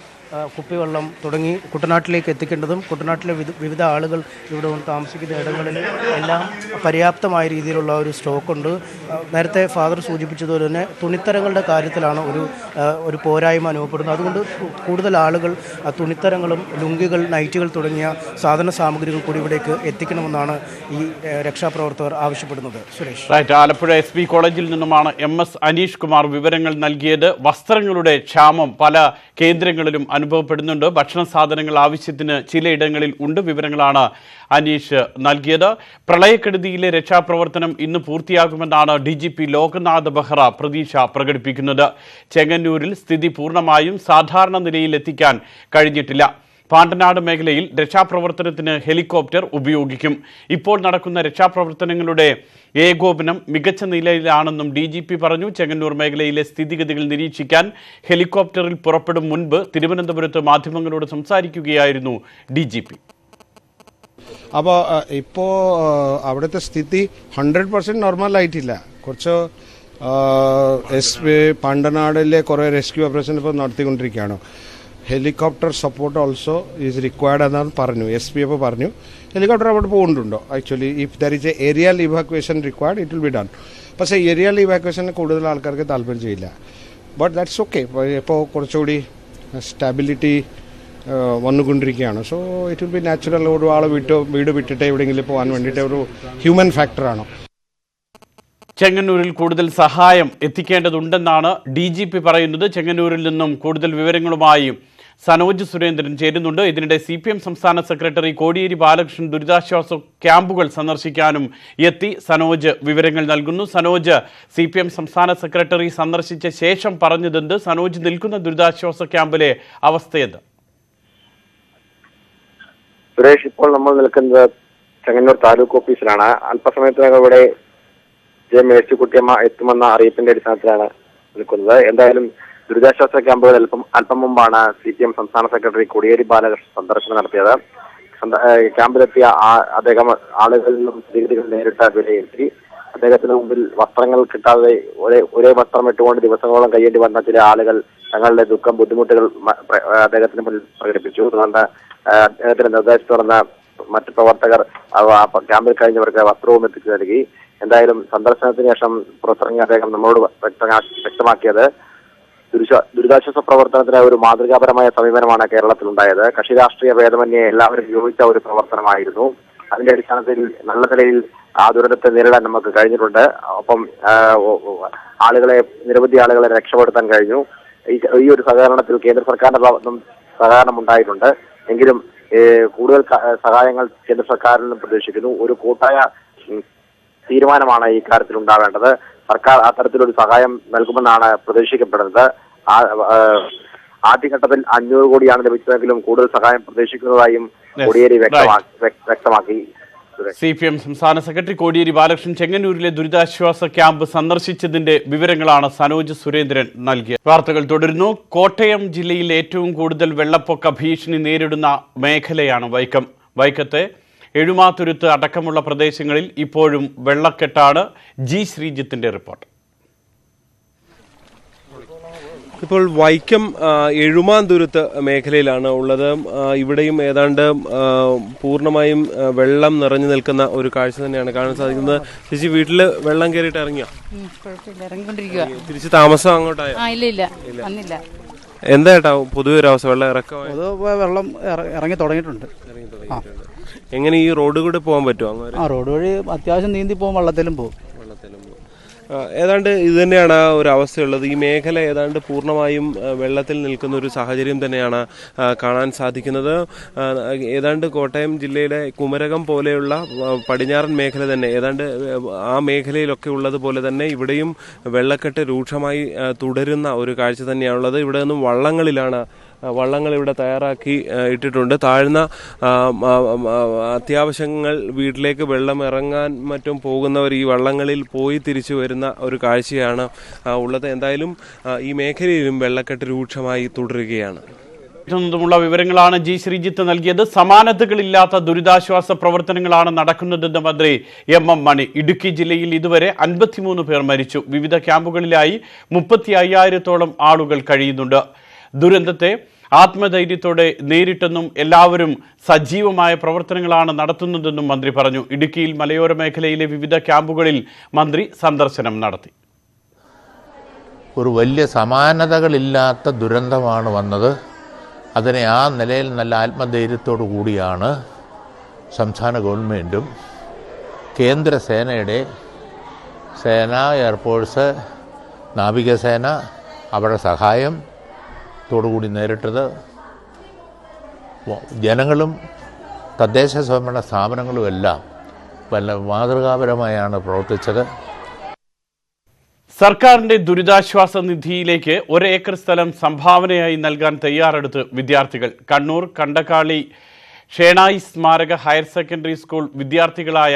[SPEAKER 8] കുപ്പിവെള്ളം തുടങ്ങി കുട്ടനാട്ടിലേക്ക് എത്തിക്കേണ്ടതും കുട്ടനാട്ടിലെ വിവിധ ആളുകൾ ഇവിടെ താമസിക്കുന്ന ഇടങ്ങളിൽ എല്ലാം പര്യാപ്തമായ രീതിയിലുള്ള ഒരു സ്റ്റോക്കുണ്ട്. നേരത്തെ ഫാദർ സൂചിപ്പിച്ചതുപോലെ തന്നെ തുണിത്തരങ്ങളുടെ കാര്യത്തിലാണ് ഒരു പോരായ്മ അനുഭവപ്പെടുന്നത്. അതുകൊണ്ട് കൂടുതൽ ആളുകൾ തുണിത്തരങ്ങളും ലുങ്കികൾ, നൈറ്റുകൾ തുടങ്ങിയ സാധന സാമഗ്രികൾ കൂടി ഇവിടേക്ക് എത്തിക്കണമെന്നാണ് ഈ രക്ഷാപ്രവർത്തകർ ആവശ്യപ്പെടുന്നത്. സുരേഷ്,
[SPEAKER 1] ആലപ്പുഴ SB കോളേജിൽ നിന്നുമാണ് MS അനീഷ് കുമാർ വിവരങ്ങൾ നൽകിയത്. വസ്ത്രങ്ങളുടെ ക്ഷാമം പല കേന്ദ്രങ്ങളിലും അനുഭവപ്പെടുന്നുണ്ട്. ഭക്ഷണ സാധനങ്ങൾ ആവശ്യത്തിന് ചിലയിടങ്ങളിൽ ഉണ്ട്. വിവരങ്ങളാണ് അനീഷ് നൽകിയത്. പ്രളയക്കെടുതിയിലെ രക്ഷാപ്രവർത്തനം ഇന്ന് പൂർത്തിയാകുമെന്നാണ് DGP ലോക്നാഥ് ബെഹ്റ പ്രതീക്ഷ പ്രകടിപ്പിക്കുന്നത്. ചെങ്ങന്നൂരിൽ സ്ഥിതി പൂർണ്ണമായും സാധാരണ നിലയിലെത്തിക്കാൻ കഴിഞ്ഞിട്ടില്ല. പാണ്ടനാട് മേഖലയിൽ രക്ഷാപ്രവർത്തനത്തിന് ഹെലികോപ്റ്റർ ഉപയോഗിക്കും. ഇപ്പോൾ നടക്കുന്ന രക്ഷാപ്രവർത്തനങ്ങളുടെ ഏകോപനം മികച്ച നിലയിലാണെന്നും DGP പറഞ്ഞു. ചെങ്ങന്നൂർ മേഖലയിലെ സ്ഥിതിഗതികൾ നിരീക്ഷിക്കാൻ ഹെലികോപ്റ്ററിൽ പുറപ്പെടും മുൻപ് തിരുവനന്തപുരത്ത് മാധ്യമങ്ങളോട് സംസാരിക്കുകയായിരുന്നു DGP.
[SPEAKER 10] അപ്പോൾ ഇപ്പോൾ അവിടുത്തെ സ്ഥിതി 100% നോർമലായിട്ടില്ല. കുറച്ച് പാണ്ടനാടിലെ കുറേ റെസ്ക്യൂ ഓപ്പറേഷൻ ഇപ്പോൾ നടത്തിക്കൊണ്ടിരിക്കുകയാണ്. Helicopter support also is required എന്നാണ് പറഞ്ഞു. SP അപ്പോൾ പറഞ്ഞു ഹെലികോപ്റ്റർ അവിടെ പോകുന്നുണ്ടോ. Actually if there is a aerial evacuation required it will be done. പക്ഷേ ഏരിയൽ ഇവാക്വേഷന് കൂടുതൽ ആൾക്കാർക്ക് താല്പര്യം ചെയ്യില്ല. But that's okay. ഇപ്പോൾ കുറച്ചുകൂടി സ്റ്റാബിലിറ്റി വന്നുകൊണ്ടിരിക്കുകയാണ്. So it will be natural. ഒരു ആൾ വീട് വിട്ടിട്ട് എവിടെയെങ്കിലും പോകാൻ വേണ്ടിയിട്ട് ഒരു ഹ്യൂമൻ ഫാക്ടറാണ്.
[SPEAKER 1] ചെങ്ങന്നൂരിൽ കൂടുതൽ സഹായം എത്തിക്കേണ്ടതുണ്ടെന്നാണ് DGP പറയുന്നത്. ചെങ്ങന്നൂരിൽ നിന്നും കൂടുതൽ വിവരങ്ങളുമായി സനോജ് സുരേന്ദ്രൻ ചേരുന്നുണ്ട്. ഇതിനിടെ CPM സംസ്ഥാന സെക്രട്ടറി കോടിയേരി ബാലകൃഷ്ണൻ ദുരിതാശ്വാസ ക്യാമ്പുകൾ സന്ദർശിക്കാനും എത്തി. സനോജ് വിവരങ്ങൾ നൽകുന്നു. സനോജ്, CPM സംസ്ഥാന സെക്രട്ടറി സന്ദർശിച്ച ശേഷം പറഞ്ഞതെന്ത്? സനോജ് നിൽക്കുന്ന ദുരിതാശ്വാസ ക്യാമ്പിലെ അവസ്ഥയത്?
[SPEAKER 11] സുരേഷ്, ഇപ്പോൾ നമ്മൾ നിൽക്കുന്നത് ചെങ്ങന്നൂർ താലൂക്ക് ഓഫീസിലാണ്. അല്പസമയത്തിനകം ഇവിടെ മേഴ്സിക്കുട്ടിയമ്മ എത്തുമെന്ന അറിയിപ്പിന്റെ അടിസ്ഥാനത്തിലാണ് നിൽക്കുന്നത്. എന്തായാലും ദുരിതാശ്വാസ ക്യാമ്പുകൾ അല്പം മുമ്പാണ് CPM സംസ്ഥാന സെക്രട്ടറി കോടിയേരി ബാലകൃഷ്ണൻ സന്ദർശനം നടത്തിയത്. ക്യാമ്പിലെത്തിയ അദ്ദേഹം ആളുകളിൽ നിന്നും സ്ഥിതിഗതികൾ നേരിട്ട് വിലയിരുത്തി. അദ്ദേഹത്തിന് മുമ്പിൽ വസ്ത്രങ്ങൾ കിട്ടാതെ ഒരേ വസ്ത്രം ഇട്ടുകൊണ്ട് ദിവസങ്ങളോളം കഴിയേണ്ടി വന്ന ചില ആളുകൾ തങ്ങളുടെ ദുഃഖം, ബുദ്ധിമുട്ടുകൾ അദ്ദേഹത്തിന് മുന്നിൽ പ്രകടിപ്പിച്ചു. തുടർന്ന് അദ്ദേഹത്തിന്റെ നിർദ്ദേശം തുറന്ന മറ്റു പ്രവർത്തകർ ക്യാമ്പിൽ കഴിഞ്ഞവർക്ക് വസ്ത്രവും എത്തിച്ചു നൽകി. എന്തായാലും സന്ദർശനത്തിന് ശേഷം പുറത്തിറങ്ങിയ അദ്ദേഹം നമ്മളോട് വ്യക്തമാക്കിയത് ദുരിതാശ്വാസ പ്രവർത്തനത്തിന് ഒരു മാതൃകാപരമായ സമീപനമാണ് കേരളത്തിലുണ്ടായത്. കക്ഷി രാഷ്ട്രീയ ഭേദമന്യേ എല്ലാവരും യോജിച്ച ഒരു പ്രവർത്തനമായിരുന്നു. അതിന്റെ അടിസ്ഥാനത്തിൽ നല്ല നിലയിൽ ആ ദുരന്തത്തെ നേരിടാൻ നമുക്ക് കഴിഞ്ഞിട്ടുണ്ട്. ഒപ്പം നിരവധി ആളുകളെ രക്ഷപ്പെടുത്താൻ കഴിഞ്ഞു. ഈ ഒരു സഹകരണത്തിൽ കേന്ദ്ര സർക്കാരിന്റെ ഭാഗത്തും സഹകരണം ഉണ്ടായിട്ടുണ്ട്. എങ്കിലും കൂടുതൽ സഹായങ്ങൾ കേന്ദ്ര സർക്കാരിൽ നിന്നും പ്രതീക്ഷിക്കുന്നു. ഒരു കൂട്ടായ തീരുമാനമാണ് ഈ കാര്യത്തിൽ ഉണ്ടാവേണ്ടത്. സർക്കാർ അത്തരത്തിലൊരു സഹായം നൽകുമെന്നാണ് പ്രതീക്ഷിക്കപ്പെടുന്നത്. ആദ്യഘട്ടത്തിൽ 500 കോടിയാണ് ലഭിച്ചതെങ്കിലും കൂടുതൽ സഹായം പ്രതീക്ഷിക്കുന്നതായും കോടിയേരി വ്യക്തമാക്കി.
[SPEAKER 1] CPM സംസ്ഥാന സെക്രട്ടറി കോടിയേരി ബാലകൃഷ്ണൻ ചെങ്ങന്നൂരിലെ ദുരിതാശ്വാസ ക്യാമ്പ് സന്ദർശിച്ചതിന്റെ വിവരങ്ങളാണ് സനോജ് സുരേന്ദ്രൻ നൽകിയത്. വാർത്തകൾ തുടരുന്നു. കോട്ടയം ജില്ലയിൽ ഏറ്റവും കൂടുതൽ വെള്ളപ്പൊക്ക ഭീഷണി നേരിടുന്ന മേഖലയാണ് വൈക്കം. വൈക്കത്തെ എഴുമാതുരുത്ത് അടക്കമുള്ള പ്രദേശങ്ങളിൽ ഇപ്പോഴും വെള്ളക്കെട്ടാണ്. G. ശ്രീജിത്തിന്റെ റിപ്പോർട്ട്.
[SPEAKER 12] ഇപ്പോൾ വൈക്കം എഴുമാതുരുത്ത് മേഖലയിലാണ് ഉള്ളത്. ഇവിടെയും ഏതാണ്ട് പൂർണ്ണമായും വെള്ളം നിറഞ്ഞു നിൽക്കുന്ന ഒരു കാഴ്ച തന്നെയാണ് കാണാൻ സാധിക്കുന്നത്. ചേച്ചി, വീട്ടിൽ വെള്ളം കയറിയിട്ട് ഇറങ്ങിയോ? തിരിച്ച് താമസം അങ്ങോട്ടായോ?
[SPEAKER 13] ഇല്ല.
[SPEAKER 12] എന്താ ഏട്ടാ പൊതുവെ ഒരു അവസ്ഥ? വെള്ളം ഇറക്കമായി?
[SPEAKER 13] വെള്ളം ഇറങ്ങി തുടങ്ങിയിട്ടുണ്ട്.
[SPEAKER 12] എങ്ങനെ ഈ റോഡ് കൂടെ പോകാൻ പറ്റുമോ?
[SPEAKER 13] റോഡ് വഴി അത്യാവശ്യം നീന്തി പോകും, വെള്ളത്തിലും പോകും.
[SPEAKER 12] ഏതാണ്ട് ഇത് തന്നെയാണ് ആ ഒരു അവസ്ഥയുള്ളത്. ഈ മേഖല ഏതാണ്ട് പൂർണ്ണമായും വെള്ളത്തിൽ നിൽക്കുന്ന ഒരു സാഹചര്യം തന്നെയാണ് കാണാൻ സാധിക്കുന്നത്. ഏതാണ്ട് കോട്ടയം ജില്ലയിലെ കുമരകം പോലെയുള്ള പടിഞ്ഞാറൻ മേഖല തന്നെ ഏതാണ്ട് ആ മേഖലയിലൊക്കെ ഉള്ളതുപോലെ തന്നെ ഇവിടെയും വെള്ളക്കെട്ട് രൂക്ഷമായി തുടരുന്ന ഒരു കാഴ്ച തന്നെയാണുള്ളത്. ഇവിടെ നിന്നും വള്ളങ്ങൾ ഇവിടെ തയ്യാറാക്കി ഇട്ടിട്ടുണ്ട്. താഴ്ന്ന അത്യാവശ്യങ്ങൾ വീട്ടിലേക്ക് വെള്ളം ഇറങ്ങാൻ മറ്റും പോകുന്നവർ ഈ വള്ളങ്ങളിൽ പോയി തിരിച്ചു വരുന്ന ഒരു കാഴ്ചയാണ് ഉള്ളത്. എന്തായാലും ഈ മേഖലയിലും വെള്ളക്കെട്ട് രൂക്ഷമായി തുടരുകയാണ്.
[SPEAKER 1] ുള്ള വിവരങ്ങളാണ് G. ശ്രീജിത്ത് നൽകിയത്. സമാനതകളില്ലാത്ത ദുരിതാശ്വാസ പ്രവർത്തനങ്ങളാണ് നടക്കുന്നതെന്ന് മന്ത്രി MM മണി. ഇടുക്കി ജില്ലയിൽ ഇതുവരെ 53 പേർ മരിച്ചു. വിവിധ ക്യാമ്പുകളിലായി 35,000-ഓളം ആളുകൾ കഴിയുന്നുണ്ട്. ദുരന്തത്തെ ആത്മധൈര്യത്തോടെ നേരിട്ടെന്നും എല്ലാവരും സജീവമായ പ്രവർത്തനങ്ങളാണ് നടത്തുന്നതെന്നും മന്ത്രി പറഞ്ഞു. ഇടുക്കിയിൽ മലയോര മേഖലയിലെ വിവിധ ക്യാമ്പുകളിൽ മന്ത്രി സന്ദർശനം നടത്തി.
[SPEAKER 14] ഒരു വലിയ സമാനതകളില്ലാത്ത ദുരന്തമാണ് വന്നത്. അതിനെ ആ നിലയിൽ നല്ല ആത്മധൈര്യത്തോടു കൂടിയാണ് സംസ്ഥാന ഗവൺമെൻറ്റും കേന്ദ്ര സേനയുടെ എയർഫോഴ്സ്, നാവികസേന അവരുടെ സഹായത്തോടുകൂടി നേരിട്ടത്. ജനങ്ങളും തദ്ദേശ സ്വയംഭരണ സ്ഥാപനങ്ങളുമെല്ലാം വല്ല മാതൃകാപരമായാണ് പ്രവർത്തിച്ചത്.
[SPEAKER 1] സർക്കാരിന്റെ ദുരിതാശ്വാസ നിധിയിലേക്ക് 1 ഏക്കർ സ്ഥലം സംഭാവനയായി നൽകാൻ തയ്യാറെടുത്ത് വിദ്യാർത്ഥികൾ. കണ്ണൂർ കണ്ടക്കാളി ഷേണായി സ്മാരക ഹയർ സെക്കൻഡറി സ്കൂൾ വിദ്യാർത്ഥികളായ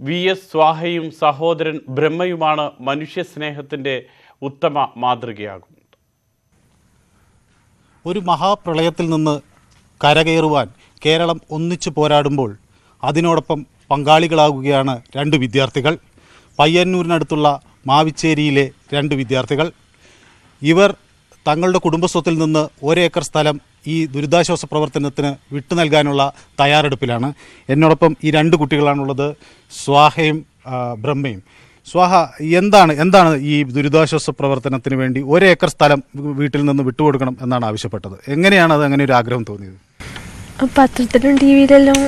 [SPEAKER 1] VS സ്വാഹയും സഹോദരൻ ബ്രഹ്മയുമാണ് മനുഷ്യസ്നേഹത്തിന്റെ ഉത്തമ മാതൃകയാകുന്നത്.
[SPEAKER 15] ഒരു മഹാപ്രളയത്തിൽ നിന്ന് കരകയറുവാൻ കേരളം ഒന്നിച്ചു പോരാടുമ്പോൾ അതിനോടൊപ്പം പങ്കാളികളാകുകയാണ് 2 വിദ്യാർത്ഥികൾ. പയ്യന്നൂരിനടുത്തുള്ള മാവിച്ചേരിയിലെ 2 വിദ്യാർത്ഥികൾ. ഇവർ തങ്ങളുടെ കുടുംബസ്വത്തിൽ നിന്ന് 1 ഏക്കർ സ്ഥലം ഈ ദുരിതാശ്വാസ പ്രവർത്തനത്തിന് വിട്ടു നൽകാനുള്ള തയ്യാറെടുപ്പിലാണ്. എന്നോടൊപ്പം ഈ 2 കുട്ടികളാണുള്ളത്, സ്വാഹയും ബ്രഹ്മയും. സ്വാഹ, എന്താണ് ഈ ദുരിതാശ്വാസ പ്രവർത്തനത്തിന് വേണ്ടി 1 ഏക്കർ സ്ഥലം വീട്ടിൽ നിന്ന് വിട്ടുകൊടുക്കണം എന്നാണ് ആവശ്യപ്പെട്ടത്? എങ്ങനെയാണ് അത് അങ്ങനെ ഒരു ആഗ്രഹം തോന്നിയത്?
[SPEAKER 16] പത്രത്തിലും ടി വിയിലെല്ലാം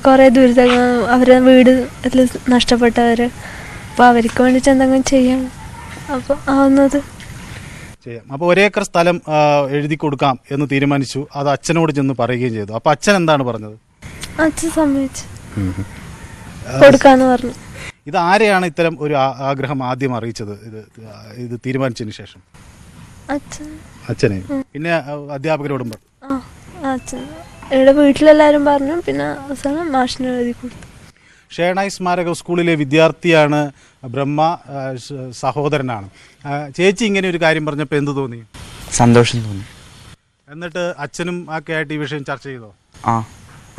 [SPEAKER 16] കുറേ ദുരിതങ്ങൾ, അവരുടെ വീട് എല്ലാം നഷ്ടപ്പെട്ടവർ, അപ്പോൾ അവർക്ക് വേണ്ടിയിട്ട് എന്തെങ്കിലും ചെയ്യാം, അപ്പോൾ ആവുന്നത്
[SPEAKER 15] ചെയ്യാം. അപ്പോൾ 1 ഏക്കർ സ്ഥലം എഴുതി കൊടുക്കാം എന്ന് തീരുമാനിച്ചു. അത് അച്ഛനോട് ചെന്ന് പറയുകയും ചെയ്തു. അപ്പോൾ അച്ഛൻ എന്താണ് പറഞ്ഞത്?
[SPEAKER 16] അച്ഛൻ സമ്മതിച്ചു, കൊടുക്കാന്ന് പറഞ്ഞു.
[SPEAKER 15] ഇത് ആരെയാണ് ഇത്തരം ഒരു ആഗ്രഹം ആദ്യം അറിയിച്ചത്, ഇത് തീരുമാനിച്ചതിന് ശേഷം? അച്ഛനെ. പിന്നെ അധ്യാപകരോടും പറഞ്ഞു?
[SPEAKER 16] അച്ഛൻ, ഇവിടെ വീട്ടിലെല്ലാവരും പറഞ്ഞു, പിന്നെ അവസാനം മാഷിന് എഴുതി കൊടുത്തു.
[SPEAKER 15] ഷേണായി സ്മാരക സ്കൂളിലെ വിദ്യാർത്ഥിയാണ് ബ്രഹ്മ, സഹോദരനാണ്. ചേച്ചി ഇങ്ങനെ ഒരു കാര്യം പറഞ്ഞപ്പോൾ എന്ത് തോന്നി?
[SPEAKER 17] സന്തോഷം തോന്നി.
[SPEAKER 15] എന്നിട്ട് അച്ഛനും ഒക്കെ ആയിട്ട് ഈ വിഷയം ചർച്ച ചെയ്തോ?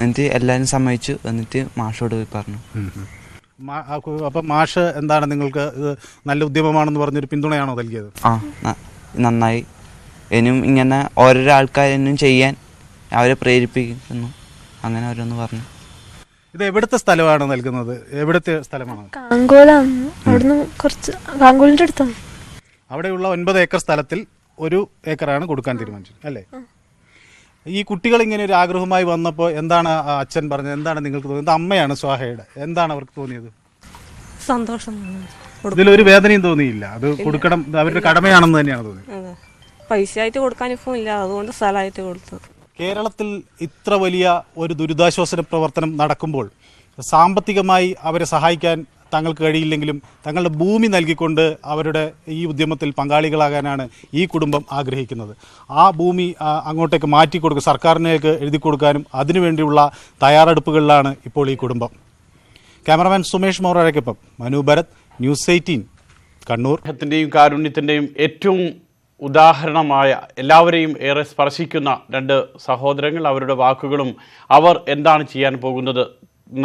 [SPEAKER 17] എന്നിട്ട് എല്ലാവരും സമ്മതിച്ചു. എന്നിട്ട് മാഷോട് പോയി പറഞ്ഞു.
[SPEAKER 15] അപ്പം മാഷ് എന്താണ് നിങ്ങൾക്ക് ഇത് നല്ല ഉദ്യമമാണെന്ന് പറഞ്ഞൊരു പിന്തുണയാണോ നൽകിയത്?
[SPEAKER 17] നന്നായി. ഇനിയും ഇങ്ങനെ ഓരോരോ ആൾക്കാരെന്നും ചെയ്യാൻ അവരെ പ്രേരിപ്പിക്കുന്നു, അങ്ങനെ ഓരോന്ന് പറഞ്ഞു.
[SPEAKER 15] ഇത് എവിടുത്തെ സ്ഥലമാണ് നൽകുന്നത്? എവിടുത്തെ സ്ഥലമാണ്?
[SPEAKER 16] കാങ്കോളിന്റെ അടുത്താണ്.
[SPEAKER 15] അവിടെയുള്ള 9 ഏക്കർ സ്ഥലത്തിൽ 1 ഏക്കറാണ് കൊടുക്കാൻ തീരുമാനിച്ചത് അല്ലേ? ഈ കുട്ടികൾ ഇങ്ങനെ ഒരു ആഗ്രഹമായി വന്നപ്പോൾ എന്താണ് അച്ഛൻ പറഞ്ഞത്? എന്താണ് നിങ്ങൾക്ക് തോന്നിയത്? അമ്മയാണ് സ്വാഹയുടെ, എന്താണ് അവർക്ക് തോന്നിയത്?
[SPEAKER 18] സന്തോഷം.
[SPEAKER 15] ഇതിലൊരു വേദനയും തോന്നിയില്ല? അത് കൊടുക്കണം, അവരുടെ കടമയാണെന്ന് തന്നെയാണ് തോന്നിയത്.
[SPEAKER 18] പൈസ ആയിട്ട് കൊടുക്കാൻ ഇപ്പോൾ ഇല്ല, അതുകൊണ്ട് സ്ഥലമായിട്ട് കൊടുത്തു.
[SPEAKER 15] കേരളത്തിൽ ഇത്ര വലിയ ഒരു ദുരിതാശ്വാസ പ്രവർത്തനം നടക്കുമ്പോൾ സാമ്പത്തികമായി അവരെ സഹായിക്കാൻ തങ്ങൾക്ക് കഴിയില്ലെങ്കിലും തങ്ങളുടെ ഭൂമി നൽകിക്കൊണ്ട് അവരുടെ ഈ ഉദ്യമത്തിൽ പങ്കാളികളാകാനാണ് ഈ കുടുംബം ആഗ്രഹിക്കുന്നത്. ആ ഭൂമി അങ്ങോട്ടേക്ക് മാറ്റിക്കൊടുക്കുക, സർക്കാരിനേക്ക് എഴുതി കൊടുക്കാനും അതിനുവേണ്ടിയുള്ള തയ്യാറെടുപ്പുകളിലാണ് ഇപ്പോൾ ഈ കുടുംബം. ക്യാമറമാൻ സുമേഷ് മൗറയ്ക്കൊപ്പം മനു ഭരത്, ന്യൂസ് 18, കണ്ണൂർ.
[SPEAKER 1] സ്നേഹത്തിൻ്റെയും കാരുണ്യത്തിൻ്റെയും ഏറ്റവും ഉദാഹരണമായ, എല്ലാവരെയും ഏറെ സ്പർശിക്കുന്ന 2 സഹോദരങ്ങൾ, അവരുടെ വാക്കുകളും അവർ എന്താണ് ചെയ്യാൻ പോകുന്നത്,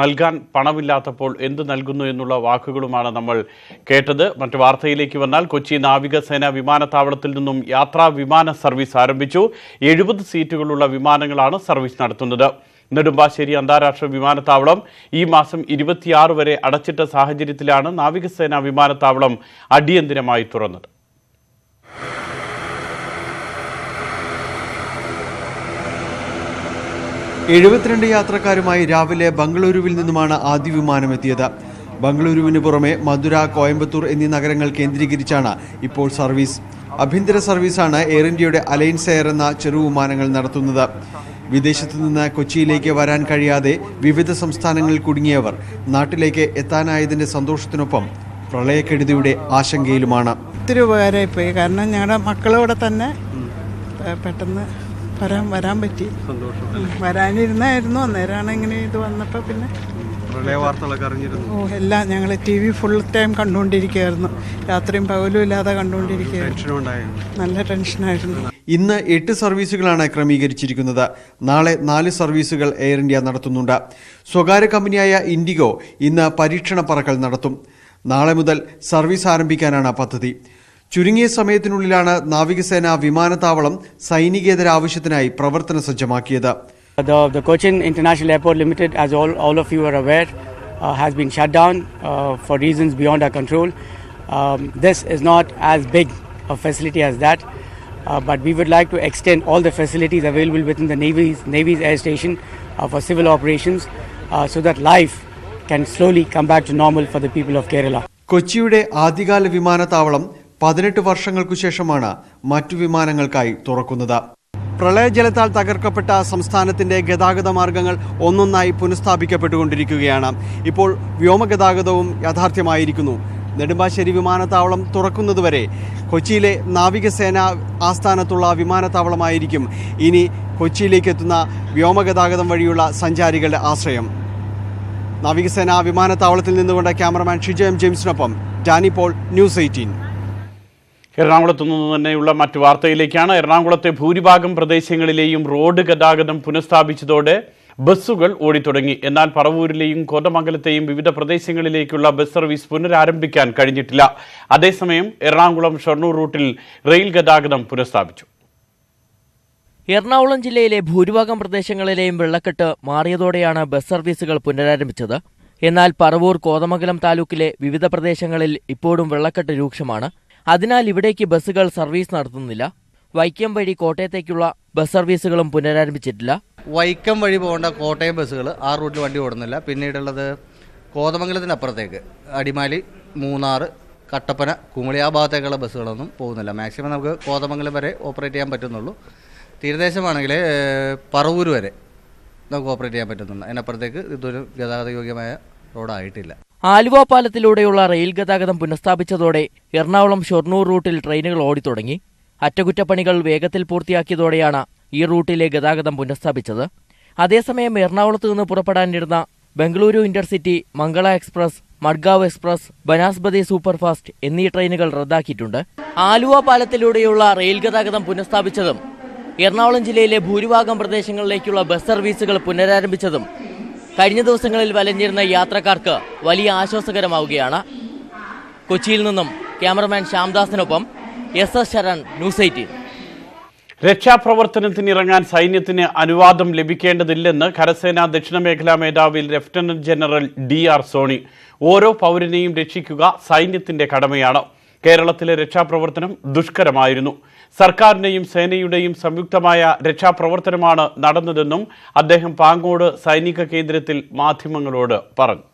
[SPEAKER 1] നൽകാൻ പണമില്ലാത്തപ്പോൾ എന്ത് നൽകുന്നു എന്നുള്ള വാക്കുകളുമാണ് നമ്മൾ കേട്ടത്. മറ്റു വാർത്തയിലേക്ക് വന്നാൽ, കൊച്ചി നാവികസേന വിമാനത്താവളത്തിൽ നിന്നും യാത്രാ വിമാന സർവീസ് ആരംഭിച്ചു. 70 സീറ്റുകളുള്ള വിമാനങ്ങളാണ് സർവീസ് നടത്തുന്നത്. നെടുമ്പാശ്ശേരി അന്താരാഷ്ട്ര വിമാനത്താവളം ഈ മാസം 26 വരെ അടച്ചിട്ട സാഹചര്യത്തിലാണ് നാവികസേന വിമാനത്താവളം അടിയന്തിരമായി തുറന്നത്.
[SPEAKER 19] യാത്രക്കാരുമായി രാവിലെ ബംഗളൂരുവിൽ നിന്നുമാണ് ആദ്യ വിമാനം എത്തിയത്. ബംഗളൂരുവിന് പുറമെ മധുര, കോയമ്പത്തൂർ എന്നീ നഗരങ്ങൾ കേന്ദ്രീകരിച്ചാണ് ഇപ്പോൾ സർവീസ്. ആഭ്യന്തര സർവീസാണ് എയർ ഇന്ത്യയുടെ അലയൻസ് എയർ എന്ന ചെറുവിമാനങ്ങൾ നടത്തുന്നത്. വിദേശത്തു നിന്ന് കൊച്ചിയിലേക്ക് വരാൻ കഴിയാതെ വിവിധ സംസ്ഥാനങ്ങളിൽ കുടുങ്ങിയവർ നാട്ടിലേക്ക് എത്താനായതിന്റെ സന്തോഷത്തിനൊപ്പം പ്രളയക്കെടുതിയുടെ ആശങ്കയിലുമാണ്.
[SPEAKER 20] ഒത്തിരി ഉപകാരമായി പോയി. കാരണം ഞങ്ങളുടെ മക്കളോടെ തന്നെ പെട്ടെന്ന് വരാൻ പറ്റി. വരാനിരുന്നായിരുന്നു, അന്നേരമാണ് ഇങ്ങനെ ഇത് വന്നപ്പോൾ പിന്നെ
[SPEAKER 19] പ്രളയ വാർത്തകളൊക്കെ അറിഞ്ഞിരുന്നു.
[SPEAKER 20] എല്ലാം ഞങ്ങൾ TV ഫുൾ ടൈം കണ്ടുകൊണ്ടിരിക്കുകയായിരുന്നു. രാത്രിയും പകലും ഇല്ലാതെ കണ്ടുകൊണ്ടിരിക്കുകയായിരുന്നു. നല്ല ടെൻഷനായിരുന്നു.
[SPEAKER 19] ഇന്ന് 8 സർവീസുകളാണ് ക്രമീകരിച്ചിരിക്കുന്നത്. നാളെ 4 സർവീസുകൾ എയർ ഇന്ത്യ നടത്തുന്നുണ്ട്. സ്വകാര്യ കമ്പനിയായ ഇൻഡിഗോ ഇന്ന് പരീക്ഷണ പറക്കൽ നടത്തും. നാളെ മുതൽ സർവീസ് ആരംഭിക്കാനാണ് പദ്ധതി. ചുരുങ്ങിയ സമയത്തിനുള്ളിലാണ് നാവികസേന വിമാനത്താവളം സൈനികേതര ആവശ്യത്തിനായി പ്രവർത്തന സജ്ജമാക്കിയത്.
[SPEAKER 21] The Cochin International Airport Limited, as all of you are aware, has been shut down for reasons beyond our control. This is not as big a facility as that, but we would like to extend all the facilities available within the Navy's air station for civil operations, so that life can slowly come back to normal for the people of Kerala.
[SPEAKER 19] കൊച്ചിയുടെ ആദ്യകാല വിമാനത്താവളം 18 വർഷങ്ങൾക്കു ശേഷമാണ് മറ്റു വിമാനങ്ങൾക്കായി തുറക്കുന്നത്. പ്രളയജലത്താൽ തകർക്കപ്പെട്ട സംസ്ഥാനത്തിന്റെ ഗതാഗത മാർഗങ്ങൾ ഒന്നൊന്നായി പുനഃസ്ഥാപിക്കപ്പെട്ടുകൊണ്ടിരിക്കുകയാണ്. ഇപ്പോൾ വ്യോമഗതാഗതവും യാഥാർത്ഥ്യമായിരിക്കുന്നു. നെടുമ്പാശ്ശേരി വിമാനത്താവളം തുറക്കുന്നതുവരെ കൊച്ചിയിലെ നാവികസേന ആസ്ഥാനത്തുള്ള വിമാനത്താവളമായിരിക്കും ഇനി കൊച്ചിയിലേക്ക് എത്തുന്ന വ്യോമഗതാഗതം വഴിയുള്ള സഞ്ചാരികളുടെ ആശ്രയം. നാവികസേന വിമാനത്താവളത്തിൽ നിന്നുകൊണ്ട് ക്യാമറമാൻ ഷിജയം ജെയിംസിനൊപ്പം ഡാനി പോൾ, ന്യൂസ് 18.
[SPEAKER 1] എറണാകുളത്തു നിന്ന് തന്നെയുള്ള മറ്റു വാർത്തയിലേക്കാണ്. എറണാകുളത്തെ ഭൂരിഭാഗം പ്രദേശങ്ങളിലെയും റോഡ് ഗതാഗതം പുനഃസ്ഥാപിച്ചതോടെ ബസ്സുകൾ ഓടിത്തുടങ്ങി. എന്നാൽ പറവൂരിലെയും കോതമംഗലത്തെയും വിവിധ പ്രദേശങ്ങളിലേക്കുള്ള ബസ് സർവീസ് പുനരാരംഭിക്കാൻ കഴിഞ്ഞിട്ടില്ല. അതേസമയം എറണാകുളം ഷൊർണൂർ റൂട്ടിൽ റെയിൽ ഗതാഗതം പുനഃസ്ഥാപിച്ചു.
[SPEAKER 22] എറണാകുളം ജില്ലയിലെ ഭൂരിഭാഗം പ്രദേശങ്ങളിലെയും വെള്ളക്കെട്ട് മാറിയതോടെയാണ് ബസ് സർവീസുകൾ പുനരാരംഭിച്ചത്.
[SPEAKER 2] എന്നാൽ പറവൂർ കോതമംഗലം താലൂക്കിലെ വിവിധ പ്രദേശങ്ങളിൽ ഇപ്പോഴും വെള്ളക്കെട്ട് രൂക്ഷമാണ്. അതിനാൽ ഇവിടേക്ക് ബസ്സുകൾ സർവീസ് നടത്തുന്നില്ല. വൈക്കം വഴി കോട്ടയത്തേക്കുള്ള ബസ് സർവീസുകളും പുനരാരംഭിച്ചിട്ടില്ല.
[SPEAKER 22] വൈക്കം വഴി പോകേണ്ട കോട്ടയം ബസ്സുകൾ ആ റൂട്ടിൽ വണ്ടി ഓടുന്നില്ല. പിന്നീടുള്ളത് കോതമംഗലത്തിനപ്പുറത്തേക്ക് അടിമാലി, മൂന്നാർ, കട്ടപ്പന, കുമളി ആ ഭാഗത്തേക്കുള്ള ബസ്സുകളൊന്നും പോകുന്നില്ല. മാക്സിമം നമുക്ക് കോതമംഗലം വരെ ഓപ്പറേറ്റ് ചെയ്യാൻ പറ്റുന്നുള്ളൂ. തീരദേശമാണെങ്കിൽ പറവൂർ വരെ നമുക്ക് ഓപ്പറേറ്റ് ചെയ്യാൻ പറ്റുന്നുണ്ട്. അതിനപ്പുറത്തേക്ക് ഇതൊരു ഗതാഗതയോഗ്യമായ റോഡായിട്ടില്ല.
[SPEAKER 2] ആലുവ പാലത്തിലൂടെയുള്ള റെയിൽ ഗതാഗതം പുനഃസ്ഥാപിച്ചതോടെ എറണാകുളം ഷൊർണൂർ റൂട്ടിൽ ട്രെയിനുകൾ ഓടിത്തുടങ്ങി. അറ്റകുറ്റപ്പണികൾ വേഗത്തിൽ പൂർത്തിയാക്കിയതോടെയാണ് ഈ റൂട്ടിലെ ഗതാഗതം പുനഃസ്ഥാപിച്ചത്. അതേസമയം എറണാകുളത്ത് നിന്ന് പുറപ്പെടാനിരുന്ന ബംഗളൂരു ഇന്റർസിറ്റി, മംഗള എക്സ്പ്രസ്, മഡ്ഗാവ് എക്സ്പ്രസ്, ബനാസ്പതി സൂപ്പർഫാസ്റ്റ് എന്നീ ട്രെയിനുകൾ റദ്ദാക്കിയിട്ടുണ്ട്. ആലുവ പാലത്തിലൂടെയുള്ള റെയിൽ ഗതാഗതം പുനഃസ്ഥാപിച്ചതും എറണാകുളം ജില്ലയിലെ ഭൂരിഭാഗം പ്രദേശങ്ങളിലേക്കുള്ള ബസ് സർവീസുകൾ പുനരാരംഭിച്ചതും കഴിഞ്ഞ ദിവസങ്ങളിൽ വലഞ്ഞിരുന്ന യാത്രക്കാർക്ക് വലിയ ആശ്വാസകരമാവുകയാണ്. കൊച്ചിയിൽ നിന്നും ക്യാമറമാൻ ശ്യാംദാസിനൊപ്പം എസ് ശരൺ, ന്യൂസ് 18.
[SPEAKER 1] രക്ഷാപ്രവർത്തനത്തിനിറങ്ങാൻ സൈന്യത്തിന് അനുവാദം ലഭിക്കേണ്ടതില്ലെന്ന് കരസേനാ ദക്ഷിണമേഖലാ മേധാവി ലഫ്റ്റനന്റ് ജനറൽ DR സോണി. ഓരോ പൗരനെയും രക്ഷിക്കുക സൈന്യത്തിന്റെ കടമയാണ്. കേരളത്തിലെ രക്ഷാപ്രവർത്തനം ദുഷ്കരമായിരുന്നു. സർക്കാരിന്റെയും സേനയുടെയും സംയുക്തമായ രക്ഷാപ്രവർത്തനമാണ് നടന്നതെന്നും അദ്ദേഹം പാങ്ങോട് സൈനിക കേന്ദ്രത്തിൽ മാധ്യമങ്ങളോട് പറഞ്ഞു.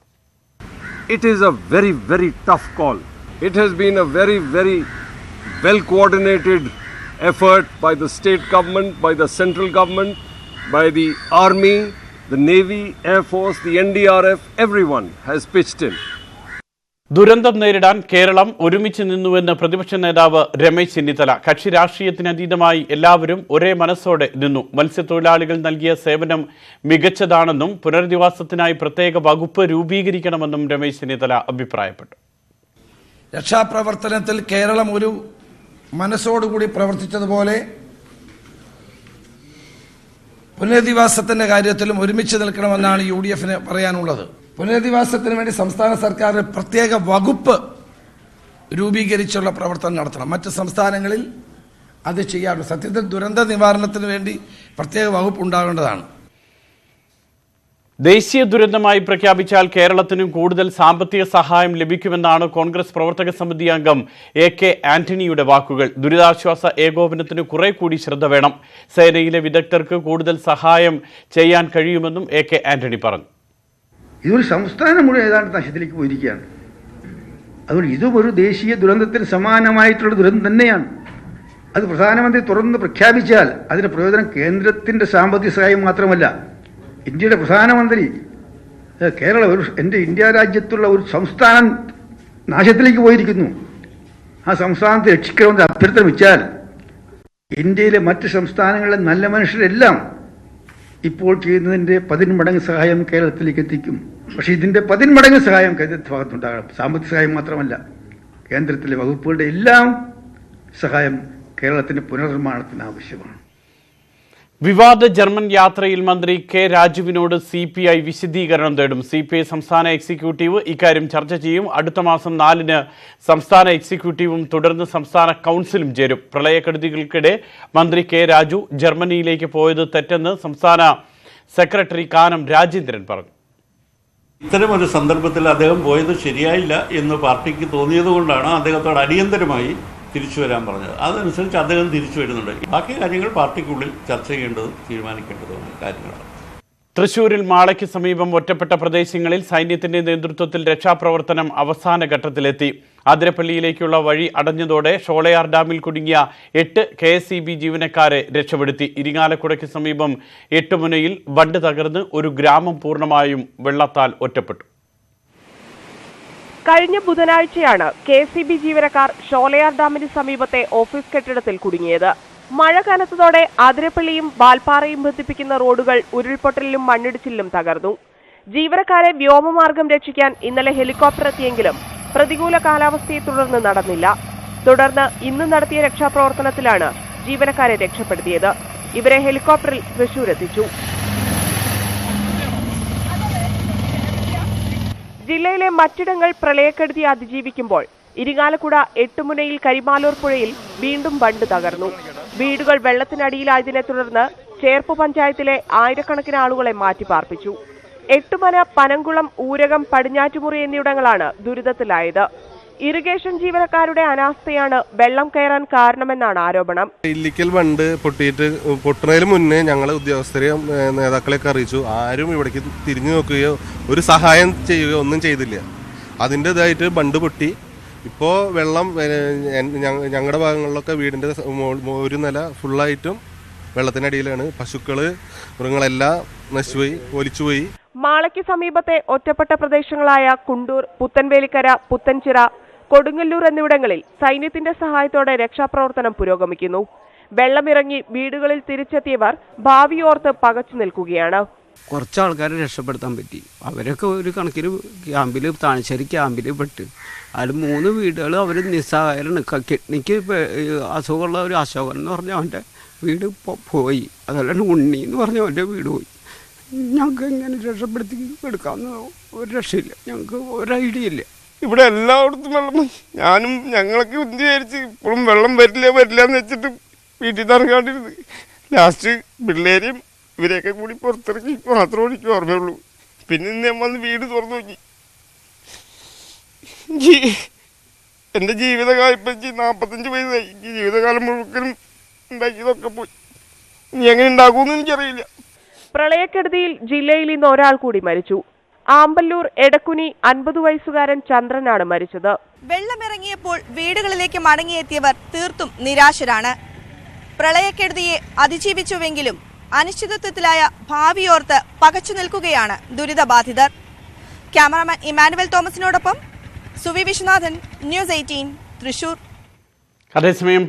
[SPEAKER 23] It is a very, very tough call. It has been a very, very well coordinated effort by the state government, by the central government, by the army, the navy, air force, the NDRF, everyone has pitched in.
[SPEAKER 1] ദുരന്തം നേരിടാൻ കേരളം ഒരുമിച്ച് നിന്നുവെന്ന് പ്രതിപക്ഷ നേതാവ് രമേശ് ചെന്നിത്തല. കക്ഷി രാഷ്ട്രീയത്തിനതീതമായി എല്ലാവരും ഒരേ മനസ്സോടെ നിന്നു. മത്സ്യത്തൊഴിലാളികൾ നൽകിയ സേവനം മികച്ചതാണെന്നും പുനരധിവാസത്തിനായി പ്രത്യേക വകുപ്പ് രൂപീകരിക്കണമെന്നും രമേശ് ചെന്നിത്തല അഭിപ്രായപ്പെട്ടു.
[SPEAKER 24] രക്ഷാപ്രവർത്തനത്തിൽ കേരളം ഒരു മനസ്സോടുകൂടി പ്രവർത്തിച്ചതുപോലെ പുനരധിവാസത്തിന്റെ കാര്യത്തിലും ഒരുമിച്ച് നിൽക്കണമെന്നാണ് UDFന് പറയാനുള്ളത്. പുനരധിവാസത്തിന് വേണ്ടി സംസ്ഥാന സർക്കാർ പ്രത്യേക വകുപ്പ് രൂപീകരിച്ചുള്ള പ്രവർത്തനം നടത്തണം. മറ്റ് സംസ്ഥാനങ്ങളിൽ അത് ചെയ്യാറുണ്ട്. സത്യത്തിൽ ദുരന്ത നിവാരണത്തിന് വേണ്ടി പ്രത്യേക വകുപ്പ് ഉണ്ടാകേണ്ടതാണ്.
[SPEAKER 1] ദേശീയ ദുരന്തമായി പ്രഖ്യാപിച്ചാൽ കേരളത്തിനും കൂടുതൽ സാമ്പത്തിക സഹായം ലഭിക്കുമെന്നാണ് കോൺഗ്രസ് പ്രവർത്തക സമിതി അംഗം AK ആന്റണിയുടെ വാക്കുകൾ. ദുരിതാശ്വാസ ഏകോപനത്തിന് കുറെ കൂടി ശ്രദ്ധ വേണം. സേനയിലെ വിദഗ്ധർക്ക് കൂടുതൽ സഹായം ചെയ്യാൻ കഴിയുമെന്നും AK ആന്റണി പറഞ്ഞു.
[SPEAKER 25] ഇതൊരു സംസ്ഥാനം മുഴുവൻ ഏതാണ്ട് നശത്തിലേക്ക് പോയിരിക്കുകയാണ്. അതുകൊണ്ട് ഇതും ഒരു ദേശീയ ദുരന്തത്തിന് സമാനമായിട്ടുള്ള ദുരന്തം തന്നെയാണ്. അത് പ്രധാനമന്ത്രി തുറന്ന് പ്രഖ്യാപിച്ചാൽ അതിന് പ്രയോജനം കേന്ദ്രത്തിൻ്റെ സാമ്പത്തിക സഹായം മാത്രമല്ല, ഇന്ത്യയുടെ പ്രധാനമന്ത്രി കേരളം എൻ്റെ ഇന്ത്യ രാജ്യത്തുള്ള ഒരു സംസ്ഥാനം നാശത്തിലേക്ക് പോയിരിക്കുന്നു, ആ സംസ്ഥാനത്തെ രക്ഷിക്കണമെന്ന് അഭ്യർത്ഥന വെച്ചാൽ ഇന്ത്യയിലെ മറ്റ് സംസ്ഥാനങ്ങളിലെ നല്ല മനുഷ്യരെല്ലാം ഇപ്പോൾ ചെയ്യുന്നതിൻ്റെ 10 മടങ്ങ് സഹായം കേരളത്തിലേക്ക് എത്തിക്കും. പക്ഷേ ഇതിൻ്റെ 10 മടങ്ങ് സഹായം കേന്ദ്രത്തെ ഭാഗത്തുണ്ടാകണം. സാമ്പത്തിക സഹായം മാത്രമല്ല, കേന്ദ്രത്തിലെ വകുപ്പുകളുടെ എല്ലാം സഹായം കേരളത്തിൻ്റെ പുനർനിർമ്മാണത്തിന് ആവശ്യമാണ്.
[SPEAKER 1] വിവാദ ജർമ്മൻ യാത്രയിൽ മന്ത്രി K രാജുവിനോട് CPI വിശദീകരണം തേടും. CPI സംസ്ഥാന എക്സിക്യൂട്ടീവ് ഇക്കാര്യം ചർച്ച ചെയ്യും. അടുത്ത മാസം 4-ന് സംസ്ഥാന എക്സിക്യൂട്ടീവും തുടർന്ന് സംസ്ഥാന കൗൺസിലും ചേരും. പ്രളയക്കെടുതികൾക്കിടെ മന്ത്രി K രാജു ജർമ്മനിയിലേക്ക് പോയത് തെറ്റെന്ന് സംസ്ഥാന സെക്രട്ടറി കാനം രാജേന്ദ്രൻ പറഞ്ഞു.
[SPEAKER 26] ഇത്തരമൊരു സന്ദർഭത്തിൽ അദ്ദേഹം പോയത് ശരിയായില്ല എന്ന് പാർട്ടിക്ക് തോന്നിയതുകൊണ്ടാണ് അദ്ദേഹത്തോട് അടിയന്തരമായി തിരിച്ചു വരാൻ പറഞ്ഞത്. അതനുസരിച്ച് അദ്ദേഹം തിരിച്ചു വരുന്നുണ്ട്. ബാക്കി കാര്യങ്ങൾ പാർട്ടിക്കുള്ളിൽ ചർച്ച ചെയ്യേണ്ടതും തീരുമാനിക്കേണ്ടതുമായ കാര്യങ്ങളാണ്.
[SPEAKER 1] തൃശൂരിൽ മാളയ്ക്ക് സമീപം ഒറ്റപ്പെട്ട പ്രദേശങ്ങളിൽ സൈന്യത്തിന്റെ നേതൃത്വത്തിൽ രക്ഷാപ്രവർത്തനം അവസാന ഘട്ടത്തിലെത്തി. ആതിരപ്പള്ളിയിലേക്കുള്ള വഴി അടഞ്ഞതോടെ ഷോളയാർ ഡാമിൽ കുടുങ്ങിയ 8 KSEB ജീവനക്കാരെ രക്ഷപ്പെടുത്തി. ഇരിങ്ങാലക്കുടയ്ക്ക് സമീപം 8 മുനയിൽ ബണ്ട് തകർന്ന് ഒരു ഗ്രാമം പൂർണ്ണമായും വെള്ളത്താൽ ഒറ്റപ്പെട്ടു.
[SPEAKER 27] കഴിഞ്ഞ ബുധനാഴ്ചയാണ് KSEB ജീവനക്കാർ ഷോളയാർ ഡാമിന് സമീപത്തെ ഓഫീസ് കെട്ടിടത്തിൽ കുടുങ്ങിയത്. മഴ കനത്തതോടെ ആതിരപ്പള്ളിയും വാൽപ്പാറയും ബന്ധിപ്പിക്കുന്ന റോഡുകൾ ഉരുൾപൊട്ടലിലും മണ്ണിടിച്ചിലും തകർന്നു. ജീവനക്കാരെ വ്യോമമാർഗം രക്ഷിക്കാൻ ഇന്നലെ ഹെലികോപ്റ്റർ എത്തിയെങ്കിലും പ്രതികൂല കാലാവസ്ഥയെ തുടർന്ന് നടന്നില്ല. തുടർന്ന് ഇന്ന് നടത്തിയ രക്ഷാപ്രവർത്തനത്തിലാണ് ജീവനക്കാരെ രക്ഷപ്പെടുത്തിയത്. ഇവരെ ഹെലികോപ്റ്ററിൽ തൃശൂരെത്തിച്ചു. ജില്ലയിലെ മറ്റിടങ്ങൾ പ്രളയക്കെടുതി അതിജീവിക്കുമ്പോൾ ഇരിങ്ങാലക്കുട 8 മുനയിൽ കരിമാലൂർ പുഴയിൽ വീണ്ടും ബണ്ട് തകർന്നു. വീടുകൾ വെള്ളത്തിനടിയിലായതിനെ തുടർന്ന് ചേർപ്പ് പഞ്ചായത്തിലെ ആയിരക്കണക്കിന് ആളുകളെ മാറ്റിപ്പാർപ്പിച്ചു. എട്ടുമന, പനങ്കുളം, ഊരകം, പടിഞ്ഞാറ്റുമുറി എന്നിവിടങ്ങളാണ് ദുരിതത്തിലായത്. ഇറിഗേഷൻ ജീവനക്കാരുടെ അനാസ്ഥയാണ് വെള്ളം കയറാൻ കാരണമെന്നാണ് ആരോപണം.
[SPEAKER 12] ഇല്ലിക്കൽ ബണ്ട് പൊട്ടുന്നതിന് മുന്നേ ഞങ്ങൾ ഉദ്യോഗസ്ഥരെയും നേതാക്കളെയൊക്കെ അറിയിച്ചു. ആരും ഇവിടേക്ക് തിരിഞ്ഞു നോക്കുകയോ ഒരു സഹായം ചെയ്യുകയോ ഒന്നും ചെയ്തില്ല. അതിൻ്റെതായിട്ട് ബണ്ട് പൊട്ടി. ഇപ്പോൾ വെള്ളം ഞങ്ങളുടെ ഭാഗങ്ങളിലൊക്കെ വീടിൻ്റെ ഒരു നില ഫുള്ളായിട്ടും വെള്ളത്തിനടിയിലാണ്. പശുക്കൾ, മൃഗങ്ങളെല്ലാം നശിച്ചുപോയി, ഒലിച്ചുപോയി.
[SPEAKER 27] മാളയ്ക്ക് സമീപത്തെ ഒറ്റപ്പെട്ട പ്രദേശങ്ങളായ കുണ്ടൂർ, പുത്തൻവേലിക്കര, പുത്തൻചിറ, കൊടുങ്ങല്ലൂർ എന്നിവിടങ്ങളിൽ സൈന്യത്തിന്റെ സഹായത്തോടെ രക്ഷാപ്രവർത്തനം പുരോഗമിക്കുന്നു. വെള്ളമിറങ്ങി വീടുകളിൽ തിരിച്ചെത്തിയവർ ഭാവിയോർത്ത് പകച്ചു നിൽക്കുകയാണ്.
[SPEAKER 3] കുറച്ച് ആൾക്കാരെ രക്ഷപ്പെടുത്താൻ പറ്റി. അവരൊക്കെ ഒരു കണക്കിന് ക്യാമ്പിൽ, താണശ്ശേരി ക്യാമ്പിൽ പെട്ട്. അതിൽ 3 വീടുകൾ അവർ നിസ്സഹായരാണ്. കിഡ്നിക്ക് അസുഖമുള്ള ഒരു അശോകൻ എന്ന് പറഞ്ഞ അവൻ്റെ വീട് പോയി. അതല്ലാണ്ട് ഉണ്ണി എന്ന് പറഞ്ഞ അവൻ്റെ വീട് പോയി. ഞങ്ങൾക്ക് എങ്ങനെ രക്ഷപ്പെടുത്തി എടുക്കാമെന്ന് ഒരു രക്ഷയില്ല. ഞങ്ങൾക്ക് ഒരു ഐഡിയ ഇല്ല.
[SPEAKER 4] ഇവിടെ എല്ലായിടത്തും വെള്ളം. ഞങ്ങളൊക്കെ വിചാരിച്ച് ഇപ്പോഴും വെള്ളം വരില്ല എന്ന് വെച്ചിട്ട് വീട്ടിൽ നിന്ന് ഇറങ്ങാണ്ടിരുന്നു. ലാസ്റ്റ് പിള്ളേരെയും ഇവരെയൊക്കെ കൂടി പുറത്തിറങ്ങി മാത്രമേ എനിക്ക് ഓർമ്മയുള്ളൂ. പിന്നെ ഞാൻ വന്ന് വീട് തുറന്നു നോക്കി. എൻ്റെ ജീവിതകാലം ഇപ്പം 45 വയസ്സായി. ജീവിതകാലം മുഴുവനും ഉണ്ടാക്കിയതൊക്കെ പോയി. ഇനി എങ്ങനെ ഉണ്ടാകുമെന്ന് എനിക്കറിയില്ല.
[SPEAKER 27] പ്രളയക്കെടുതിയിൽ ജില്ലയിൽ ഇന്ന് ഒരാൾ കൂടി മരിച്ചു. ആമ്പല്ലൂർ എടക്കുനി 50 വയസ്സുകാരൻ ചന്ദ്രനാണ് മരിച്ചത്.
[SPEAKER 5] വെള്ളമിറങ്ങിയപ്പോൾ വീടുകളിലേക്ക് മടങ്ങിയെത്തിയവർ തീർത്തും നിരാശരാണ്. പ്രളയക്കെടുതിയെ അതിജീവിച്ചുവെങ്കിലും അനിശ്ചിതത്വത്തിലായ ഭാവിയോർത്ത് പകച്ചു നിൽക്കുകയാണ് ദുരിതബാധിതർ. ക്യാമറാമാൻ ഇമാനുവൽ തോമസിനോടൊപ്പം സുവി വിശ്വനാഥൻ, ന്യൂസ് 18 തൃശൂർ.
[SPEAKER 1] അതേസമയം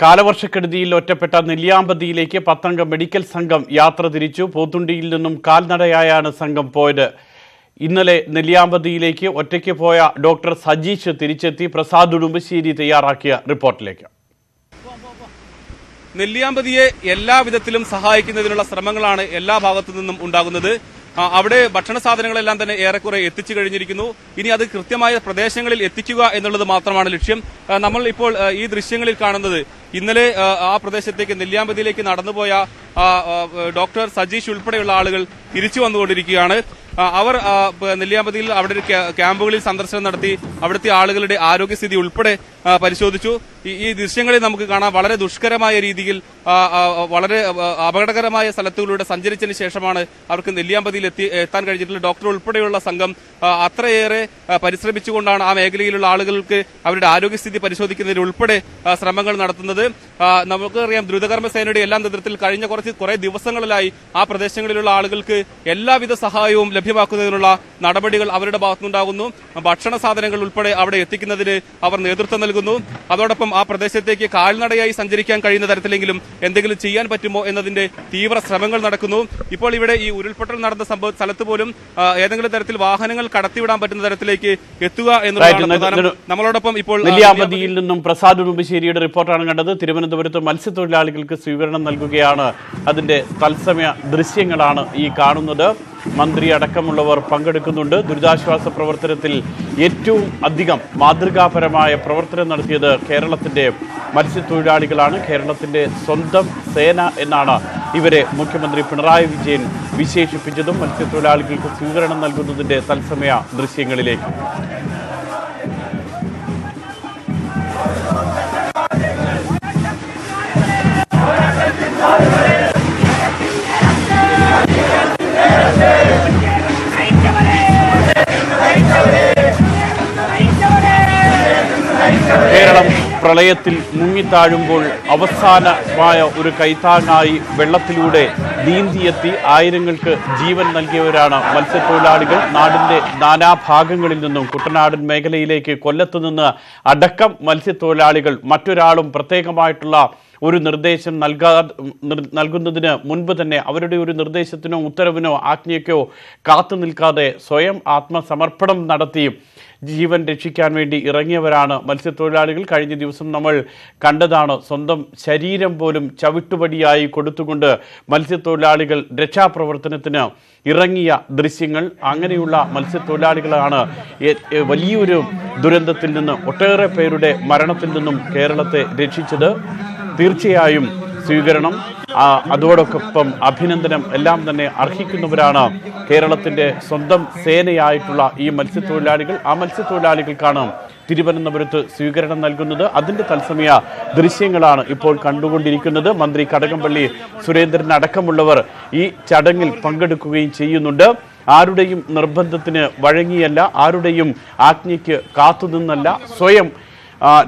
[SPEAKER 1] കാലവർഷക്കെടുതിയിൽ ഒറ്റപ്പെട്ട നെല്ലിയാമ്പതിയിലേക്ക് 10 അംഗ മെഡിക്കൽ സംഘം യാത്ര തിരിച്ചു. പോത്തുണ്ടിയിൽ നിന്നും കാൽനടയായാണ് സംഘം പോയത്. ഇന്നലെ നെല്ലിയാമ്പതിയിലേക്ക് ഒറ്റയ്ക്ക് പോയ ഡോക്ടർ സജീഷ് തിരിച്ചെത്തി. പ്രസാദ് ഉടുമ്പശ്ശേരി തയ്യാറാക്കിയ റിപ്പോർട്ടിലേക്ക്.
[SPEAKER 6] നെല്ലിയാമ്പതിയെ എല്ലാവിധത്തിലും സഹായിക്കുന്നതിനുള്ള ശ്രമങ്ങളാണ് എല്ലാ ഭാഗത്തു നിന്നും ഉണ്ടാകുന്നത്. അവിടെ ഭക്ഷണ സാധനങ്ങളെല്ലാം തന്നെ ഏറെക്കുറെ എത്തിച്ചു കഴിഞ്ഞിരിക്കുന്നു. ഇനി അത് കൃത്യമായ പ്രദേശങ്ങളിൽ എത്തിക്കുക എന്നുള്ളത് മാത്രമാണ് ലക്ഷ്യം. നമ്മൾ ഇപ്പോൾ ഈ ദൃശ്യങ്ങളിൽ കാണുന്നത് ഇന്നലെ ആ പ്രദേശത്തേക്ക് നെല്ലിയാമ്പതിയിലേക്ക് നടന്നുപോയ ഡോക്ടർ സജീഷ് ഉൾപ്പെടെയുള്ള ആളുകൾ തിരിച്ചു വന്നുകൊണ്ടിരിക്കുകയാണ്. അവർ നെല്ലിയാമ്പതിയിൽ അവിടെ ക്യാമ്പുകളിൽ സന്ദർശനം നടത്തി അവിടുത്തെ ആളുകളുടെ ആരോഗ്യസ്ഥിതി ഉൾപ്പെടെ പരിശോധിച്ചു. ഈ ദൃശ്യങ്ങളിൽ നമുക്ക് കാണാം വളരെ ദുഷ്കരമായ രീതിയിൽ വളരെ അപകടകരമായ സ്ഥലത്തുകളിലൂടെ സഞ്ചരിച്ചതിന് ശേഷമാണ് അവർക്ക് നെല്ലിയാമ്പതിയിൽ എത്താൻ കഴിഞ്ഞിട്ടുള്ളത്. ഡോക്ടർ ഉൾപ്പെടെയുള്ള സംഘം അത്രയേറെ പരിശ്രമിച്ചുകൊണ്ടാണ് ആ മേഖലയിലുള്ള ആളുകൾക്ക് അവരുടെ ആരോഗ്യസ്ഥിതി പരിശോധിക്കുന്നതിന് ഉൾപ്പെടെ ശ്രമങ്ങൾ നടത്തുന്നത്. നമുക്കറിയാം ദ്രുതകർമ്മ സേനയുടെ എല്ലാം നേതൃത്വത്തിൽ കഴിഞ്ഞ കുറെ ദിവസങ്ങളിലായി ആ പ്രദേശങ്ങളിലുള്ള ആളുകൾക്ക് എല്ലാവിധ സഹായവും ലഭ്യമാക്കുന്നതിനുള്ള നടപടികൾ അവരുടെ ഭാഗത്തുനിന്നുണ്ടാകുന്നു. ഭക്ഷണ സാധനങ്ങൾ ഉൾപ്പെടെ അവിടെ എത്തിക്കുന്നതിന് അവർ നേതൃത്വം നൽകുന്നു. അതോടൊപ്പം ആ പ്രദേശത്തേക്ക് കാൽനടയായി സഞ്ചരിക്കാൻ കഴിയുന്ന തരത്തിലെങ്കിലും എന്തെങ്കിലും ചെയ്യാൻ പറ്റുമോ എന്നതിന്റെ തീവ്ര ശ്രമങ്ങൾ നടക്കുന്നു. ഇപ്പോൾ ഇവിടെ ഈ ഉരുൾപൊട്ടൽ നടന്ന സ്ഥലത്ത് പോലും ഏതെങ്കിലും തരത്തിൽ വാഹനങ്ങൾ കടത്തിവിടാൻ പറ്റുന്ന തരത്തിലേക്ക് എത്തുക എന്നുള്ളതാണ്. നമ്മളോടൊപ്പം ഇപ്പോൾ
[SPEAKER 1] നെല്ലിയാമ്പതിയിൽ നിന്നും പ്രസാദ് ഉടുമ്പശ്ശേരിയുടെ റിപ്പോർട്ടാണ് കണ്ടത്. തിരുവനന്തപുരത്ത് മത്സ്യത്തൊഴിലാളികൾക്ക് സ്വീകരണം നൽകുകയാണ്. അതിന്റെ തത്സമയ ദൃശ്യങ്ങളാണ് ഈ കാണുന്നത്. മന്ത്രി അടക്കമുള്ളവർ പങ്കെടുക്കുന്നുണ്ട്. ദുരിതാശ്വാസ പ്രവർത്തനത്തിൽ ഏറ്റവും അധികം മാതൃകാപരമായ പ്രവർത്തനം നടത്തിയത് കേരളത്തിന്റെ മത്സ്യത്തൊഴിലാളികളാണ്. കേരളത്തിന്റെ സ്വന്തം സേന എന്നാണ് ഇവരെ മുഖ്യമന്ത്രി പിണറായി വിജയൻ വിശേഷിപ്പിച്ചതും. മത്സ്യത്തൊഴിലാളികൾക്ക് സ്വീകരണം നൽകുന്നതിന്റെ തത്സമയ ദൃശ്യങ്ങളിലേക്ക്. കേരളം പ്രളയത്തിൽ മുങ്ങിത്താഴുമ്പോൾ അവസാനമായ ഒരു കൈത്താങ്ങായി വെള്ളത്തിലൂടെ നീന്തിയെത്തി ആയിരങ്ങൾക്ക് ജീവൻ നൽകിയവരാണ് മത്സ്യത്തൊഴിലാളികൾ. നാടിന്റെ നാനാഭാഗങ്ങളിൽ നിന്നും കുട്ടനാടൻ മേഖലയിലേക്ക് കൊല്ലത്ത് നിന്ന് അടക്കം മത്സ്യത്തൊഴിലാളികൾ മറ്റൊരാളും പ്രത്യേകമായിട്ടുള്ള ഒരു നിർദ്ദേശം നൽകുന്നതിന് മുൻപ് തന്നെ അവരുടെ ഒരു നിർദ്ദേശത്തിനോ ഉത്തരവിനോ ആജ്ഞയ്ക്കോ കാത്തു നിൽക്കാതെ സ്വയം ആത്മസമർപ്പണം നടത്തി ജീവൻ രക്ഷിക്കാൻ വേണ്ടി ഇറങ്ങിയവരാണ് മത്സ്യത്തൊഴിലാളികൾ. കഴിഞ്ഞ ദിവസം നമ്മൾ കണ്ടതാണ് സ്വന്തം ശരീരം പോലും ചവിട്ടുപടിയായി കൊടുത്തുകൊണ്ട് മത്സ്യത്തൊഴിലാളികൾ രക്ഷാപ്രവർത്തനത്തിന് ഇറങ്ങിയ ദൃശ്യങ്ങൾ. അങ്ങനെയുള്ള മത്സ്യത്തൊഴിലാളികളാണ് വലിയൊരു ദുരന്തത്തിൽ നിന്ന്, ഒട്ടേറെ പേരുടെ മരണത്തിൽ നിന്നും കേരളത്തെ രക്ഷിച്ചത്. തീർച്ചയായും സ്വീകരണം അതോടൊപ്പം അഭിനന്ദനം എല്ലാം തന്നെ അർഹിക്കുന്നവരാണ് കേരളത്തിന്റെ സ്വന്തം സേനയായിട്ടുള്ള ഈ മത്സ്യത്തൊഴിലാളികൾ. ആ മത്സ്യത്തൊഴിലാളികൾക്കാണ് തിരുവനന്തപുരത്ത് സ്വീകരണം നൽകുന്നത്. അതിന്റെ തത്സമയ ദൃശ്യങ്ങളാണ് ഇപ്പോൾ കണ്ടുകൊണ്ടിരിക്കുന്നത്. മന്ത്രി കടകംപള്ളി സുരേന്ദ്രൻ അടക്കമുള്ളവർ ഈ ചടങ്ങിൽ പങ്കെടുക്കുകയും ചെയ്യുന്നുണ്ട്. ആരുടെയും നിർബന്ധത്തിന് വഴങ്ങിയല്ല, ആരുടെയും ആജ്ഞയ്ക്ക് കാത്തുനിന്നല്ല, സ്വയം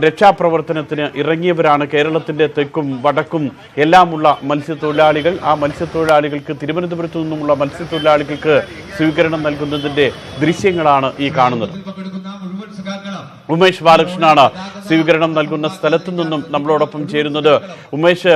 [SPEAKER 1] രക്ഷാപ്രവർത്തനത്തിന് ഇറങ്ങിയവരാണ് കേരളത്തിന്റെ തെക്കും വടക്കും എല്ലാമുള്ള മത്സ്യത്തൊഴിലാളികൾ. ആ മത്സ്യത്തൊഴിലാളികൾക്ക്, തിരുവനന്തപുരത്തു നിന്നുമുള്ള മത്സ്യത്തൊഴിലാളികൾക്ക് സ്വീകരണം നൽകുന്നതിന്റെ ദൃശ്യങ്ങളാണ് ഈ കാണുന്നത്. ഉമേഷ് ബാലകൃഷ്ണനാണ് സ്വീകരണം നൽകുന്ന സ്ഥലത്തു നിന്നും നമ്മളോടൊപ്പം ചേരുന്നത്. ഉമേഷ്,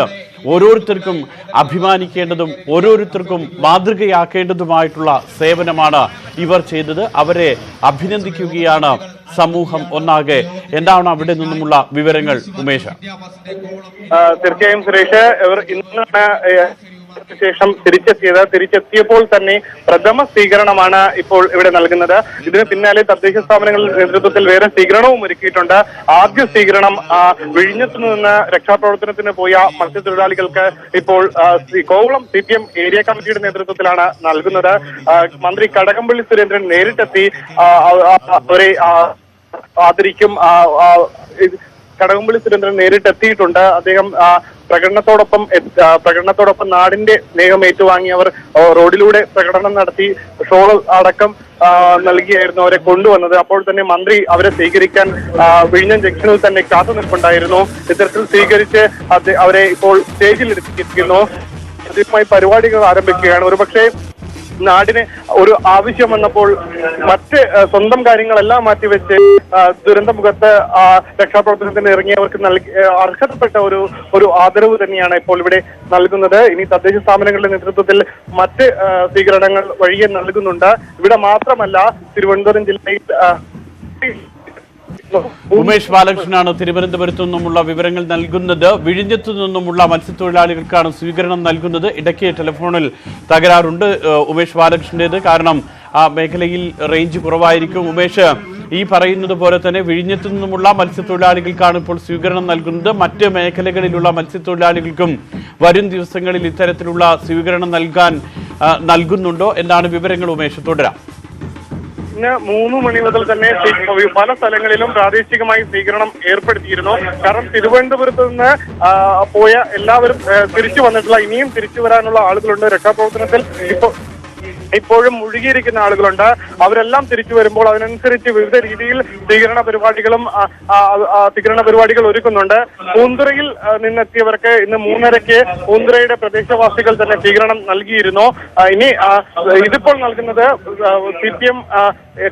[SPEAKER 1] ഓരോരുത്തർക്കും അഭിമാനിക്കേണ്ടതും ഓരോരുത്തർക്കും മാതൃകയാക്കേണ്ടതുമായിട്ടുള്ള സേവനമാണ് ഇവർ ചെയ്തത്. അവരെ അഭിനന്ദിക്കുകയാണ് സമൂഹം ഒന്നാകെ. എന്താണ് അവിടെ നിന്നുമുള്ള വിവരങ്ങൾ ഉമേഷ്?
[SPEAKER 7] തീർച്ചയായും സുരേഷ്, ഇവർ ഇന്നാണ് ശേഷം തിരിച്ചെത്തിയപ്പോൾ തന്നെ പ്രഥമ സ്വീകരണമാണ് ഇപ്പോൾ ഇവിടെ നൽകുന്നത്. ഇതിന് പിന്നാലെ തദ്ദേശ സ്ഥാപനങ്ങളുടെ നേതൃത്വത്തിൽ വേറെ സ്വീകരണവും ഒരുക്കിയിട്ടുണ്ട്. ആദ്യ സ്വീകരണം വിഴിഞ്ഞത്തു നിന്ന് രക്ഷാപ്രവർത്തനത്തിന് പോയ മത്സ്യത്തൊഴിലാളികൾക്ക് ഇപ്പോൾ കോവളം CPM ഏരിയ കമ്മിറ്റിയുടെ നേതൃത്വത്തിലാണ് നൽകുന്നത്. മന്ത്രി കടകംപള്ളി സുരേന്ദ്രൻ നേരിട്ടെത്തി അവരെ ആദരിക്കും. കടകംപള്ളി സുരേന്ദ്രൻ നേരിട്ടെത്തിയിട്ടുണ്ട്. അദ്ദേഹം പ്രകടനത്തോടൊപ്പം നാടിന്റെ സ്നേഹം ഏറ്റുവാങ്ങി അവർ റോഡിലൂടെ പ്രകടനം നടത്തി ഷോൾ അടക്കം നൽകിയായിരുന്നു അവരെ കൊണ്ടുവന്നത്. അപ്പോൾ തന്നെ മന്ത്രി അവരെ സ്വീകരിക്കാൻ വിഴിഞ്ഞം ജംഗ്ഷനിൽ തന്നെ കാത്തു നിൽപ്പുണ്ടായിരുന്നു. ഇത്തരത്തിൽ സ്വീകരിച്ച് അവരെ ഇപ്പോൾ സ്റ്റേജിൽ എത്തിക്കുന്നു. ആദ്യമായി പരിപാടികൾ ആരംഭിക്കുകയാണ്. ഒരുപക്ഷെ നാടിന് ഒരു ആവശ്യം വന്നപ്പോൾ മറ്റ് സ്വന്തം കാര്യങ്ങളെല്ലാം മാറ്റിവെച്ച് ദുരന്തമുഖത്ത് രക്ഷാപ്രവർത്തനത്തിന് ഇറങ്ങിയവർക്ക് അർഹതപ്പെട്ട ഒരു ആദരവ് തന്നെയാണ് ഇപ്പോൾ ഇവിടെ നൽകുന്നത്. ഇനി തദ്ദേശ സ്ഥാപനങ്ങളുടെ നേതൃത്വത്തിൽ മറ്റ് സ്വീകരണങ്ങൾ വഴിയെ നൽകുന്നുണ്ട്. ഇവിടെ മാത്രമല്ല, തിരുവനന്തപുരം ജില്ലയിൽ
[SPEAKER 1] ഉമേഷ് ബാലകൃഷ്ണനാണ് തിരുവനന്തപുരത്തു നിന്നുമുള്ള വിവരങ്ങൾ നൽകുന്നത്. വിഴിഞ്ഞത്തു നിന്നുമുള്ള മത്സ്യത്തൊഴിലാളികൾക്കാണ് സ്വീകരണം നൽകുന്നത്. ഇടയ്ക്ക് ടെലിഫോണിൽ തകരാറുണ്ട് ഉമേഷ് ബാലകൃഷ്ണന്റേത്. കാരണം ആ മേഖലയിൽ റേഞ്ച് കുറവായിരിക്കും. ഉമേഷ്, ഈ പറയുന്നത് പോലെ തന്നെ വിഴിഞ്ഞത്തു നിന്നുമുള്ള മത്സ്യത്തൊഴിലാളികൾക്കാണ് ഇപ്പോൾ സ്വീകരണം നൽകുന്നത്. മറ്റ് മേഖലകളിലുള്ള മത്സ്യത്തൊഴിലാളികൾക്കും വരും ദിവസങ്ങളിൽ ഇത്തരത്തിലുള്ള സ്വീകരണം നൽകുന്നുണ്ടോ? എന്താണ് വിവരങ്ങൾ ഉമേഷ്? തുടരാം.
[SPEAKER 7] ഇന്ന് 3 മണി മുതൽ തന്നെ പല സ്ഥലങ്ങളിലും പ്രാദേശികമായി സ്വീകരണം ഏർപ്പെടുത്തിയിരുന്നു. കാരണം തിരുവനന്തപുരത്ത് നിന്ന് പോയ എല്ലാവരും തിരിച്ചു വന്നിട്ടുള്ള, ഇനിയും തിരിച്ചു വരാനുള്ള ആളുകളുണ്ട്. രക്ഷാപ്രവർത്തനത്തിൽ ഇപ്പോഴും മുഴുകിയിരിക്കുന്ന ആളുകളുണ്ട്. അവരെല്ലാം തിരിച്ചു വരുമ്പോൾ അതിനനുസരിച്ച് വിവിധ രീതിയിൽ സ്വീകരണ പരിപാടികൾ ഒരുക്കുന്നുണ്ട്. പൂന്തുറയിൽ നിന്നെത്തിയവർക്ക് ഇന്ന് 3:30 പൂന്തുറയുടെ പ്രദേശവാസികൾ തന്നെ സ്വീകരണം നൽകിയിരുന്നു. ഇനി ഇതിപ്പോൾ നൽകുന്നത് CPM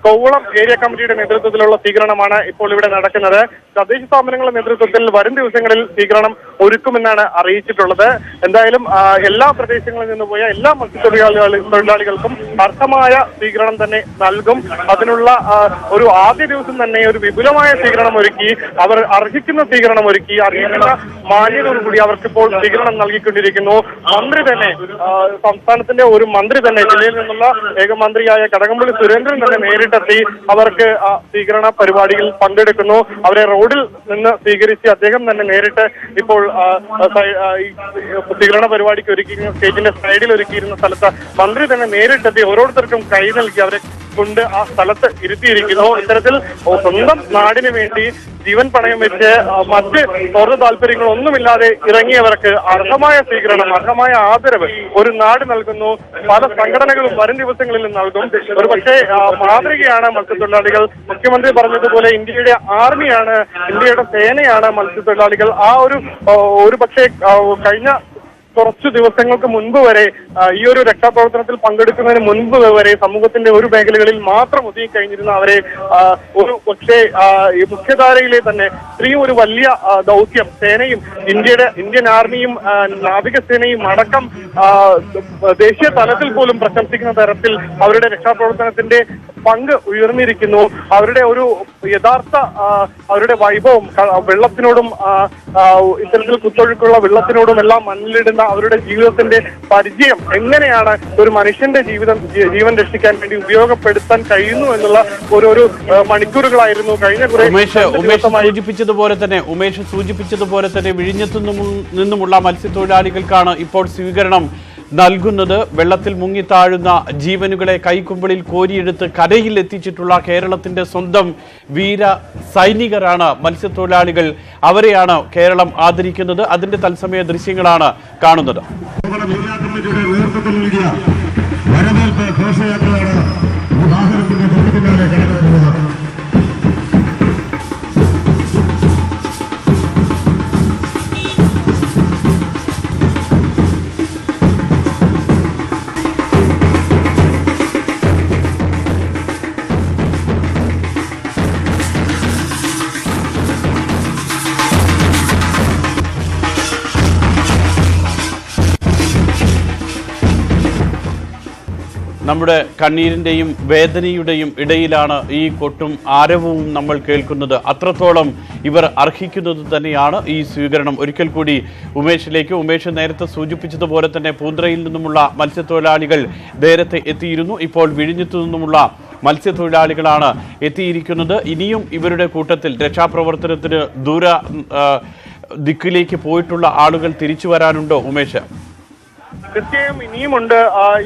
[SPEAKER 7] കോവളം ഏരിയ കമ്മിറ്റിയുടെ നേതൃത്വത്തിലുള്ള സ്വീകരണമാണ് ഇപ്പോൾ ഇവിടെ നടക്കുന്നത്. തദ്ദേശ സ്ഥാപനങ്ങളുടെ നേതൃത്വത്തിൽ വരും ദിവസങ്ങളിൽ സ്വീകരണം ഒരുക്കുമെന്നാണ് അറിയിച്ചിട്ടുള്ളത്. എന്തായാലും എല്ലാ പ്രദേശങ്ങളിൽ നിന്ന് പോയ എല്ലാ മത്സ്യത്തൊഴിലാളികൾക്കും അർഹമായ സ്വീകരണം തന്നെ നൽകും. അതിനുള്ള ഒരു ആദ്യ ദിവസം തന്നെ ഒരു വിപുലമായ സ്വീകരണം ഒരുക്കി, അവർ അർഹിക്കുന്ന സ്വീകരണം ഒരുക്കി, അർഹിക്കുന്ന മാന്യതയോടുകൂടി അവർക്കിപ്പോൾ സ്വീകരണം നൽകിക്കൊണ്ടിരിക്കുന്നു. മന്ത്രി തന്നെ, സംസ്ഥാനത്തിന്റെ ഒരു മന്ത്രി തന്നെ, ജില്ലയിൽ നിന്നുള്ള ഏകമന്ത്രിയായ കടകംപള്ളി സുരേന്ദ്രൻ തന്നെ നേരിട്ടെത്തി അവർക്ക് സ്വീകരണ പരിപാടിയിൽ പങ്കെടുക്കുന്നു. അവരെ റോഡിൽ നിന്ന് സ്വീകരിച്ച് അദ്ദേഹം തന്നെ നേരിട്ട് ഇപ്പോൾ സ്വീകരണ പരിപാടിക്ക് ഒരുക്കിയിരുന്ന സ്റ്റേജിന്റെ സൈഡിൽ ഒരുക്കിയിരുന്ന സ്ഥലത്ത് മന്ത്രി തന്നെ നേരിട്ടെത്തി ഓരോരുത്തർക്കും കൈ നൽകി അവരെ കൊണ്ട് ആ സ്ഥലത്ത് ഇരുത്തിയിരിക്കുന്നു. ഇത്തരത്തിൽ സ്വന്തം നാടിന് വേണ്ടി ജീവൻ പണയം വെച്ച് മറ്റ് സ്വാർത്ഥ താല്പര്യങ്ങളൊന്നുമില്ലാതെ ഇറങ്ങിയവർക്ക് അർഹമായ സ്വീകരണം, അർഹമായ ആദരവ് ഒരു നാട് നൽകുന്നു. പല സംഘടനകളും വരും ദിവസങ്ങളിൽ നൽകും. ഒരു പക്ഷേ മാതൃകയാണ് മത്സ്യത്തൊഴിലാളികൾ. മുഖ്യമന്ത്രി പറഞ്ഞതുപോലെ ഇന്ത്യയുടെ ആർമിയാണ്, ഇന്ത്യയുടെ സേനയാണ് മത്സ്യത്തൊഴിലാളികൾ. ആ ഒരു പക്ഷേ കഴിഞ്ഞ കുറച്ചു ദിവസങ്ങൾക്ക് മുൻപ് വരെ ഈ ഒരു രക്ഷാപ്രവർത്തനത്തിൽ പങ്കെടുക്കുന്നതിന് മുൻപ് വരെ സമൂഹത്തിന്റെ ഒരു മേഖലകളിൽ മാത്രം ഒതുങ്ങിക്കഴിഞ്ഞിരുന്ന അവരെ ഒരു പക്ഷേ മുഖ്യധാരയിലെ തന്നെ ഇത്രയും ഒരു വലിയ ദൗത്യം സേനയും ഇന്ത്യൻ ആർമിയും നാവികസേനയും അടക്കം ദേശീയ തലത്തിൽ പോലും പ്രശംസിക്കുന്ന തരത്തിൽ അവരുടെ രക്ഷാപ്രവർത്തനത്തിന്റെ പങ്ക് ഉയർന്നിരിക്കുന്നു. അവരുടെ ഒരു യഥാർത്ഥ അവരുടെ വൈഭവം വെള്ളത്തിനോടും ഇത്തരത്തിൽ കുത്തൊഴുക്കുള്ള വെള്ളത്തിനോടും എല്ലാം മണ്ണിലിടുന്ന അവരുടെ ജീവിതത്തിന്റെ പരിചയം എങ്ങനെയാണ് ഒരു മനുഷ്യന്റെ ജീവൻ രക്ഷിക്കാൻ വേണ്ടി ഉപയോഗപ്പെടുത്താൻ കഴിയുന്നു എന്നുള്ള ഓരോരോ മണിക്കൂറുകളായിരുന്നു കഴിഞ്ഞ കുറെ
[SPEAKER 1] ഉമേഷ് സൂചിപ്പിച്ചതുപോലെ തന്നെ വിഴിഞ്ഞത്തു നിന്നുമുള്ള മത്സ്യത്തൊഴിലാളികൾക്കാണ് ഇപ്പോൾ സ്വീകരണം നൽകുന്നത്. വെള്ളത്തിൽ മുങ്ങിത്താഴുന്ന ജീവനുകളെ കൈക്കുമ്പിളിൽ കോരിയെടുത്ത് കരയിൽ എത്തിച്ചിട്ടുള്ള കേരളത്തിന്റെ സ്വന്തം വീര സൈനികരാണ് മത്സ്യത്തൊഴിലാളികൾ. അവരെയാണ് കേരളം ആദരിക്കുന്നത്. അതിന്റെ തത്സമയ ദൃശ്യങ്ങളാണ് കാണുന്നത്. നമ്മുടെ കണ്ണീരിൻ്റെയും വേദനയുടെയും ഇടയിലാണ് ഈ കൊട്ടും ആരവവും നമ്മൾ കേൾക്കുന്നത്. അത്രത്തോളം ഇവർ അർഹിക്കുന്നത് തന്നെയാണ് ഈ സ്വീകരണം. ഒരിക്കൽ കൂടി ഉമേഷ് നേരത്തെ സൂചിപ്പിച്ചതുപോലെ തന്നെ പൂന്തറയിൽ നിന്നുമുള്ള മത്സ്യത്തൊഴിലാളികൾ നേരത്തെ എത്തിയിരുന്നു. ഇപ്പോൾ വിഴിഞ്ഞത്തു നിന്നുമുള്ള മത്സ്യത്തൊഴിലാളികളാണ് എത്തിയിരിക്കുന്നത്. ഇനിയും ഇവരുടെ കൂട്ടത്തിൽ രക്ഷാപ്രവർത്തനത്തിന് ദൂര ദിക്കിലേക്ക് പോയിട്ടുള്ള ആളുകൾ തിരിച്ചു വരാനുണ്ടോ ഉമേഷ്?
[SPEAKER 7] തീർച്ചയായും ഇനിയുമുണ്ട്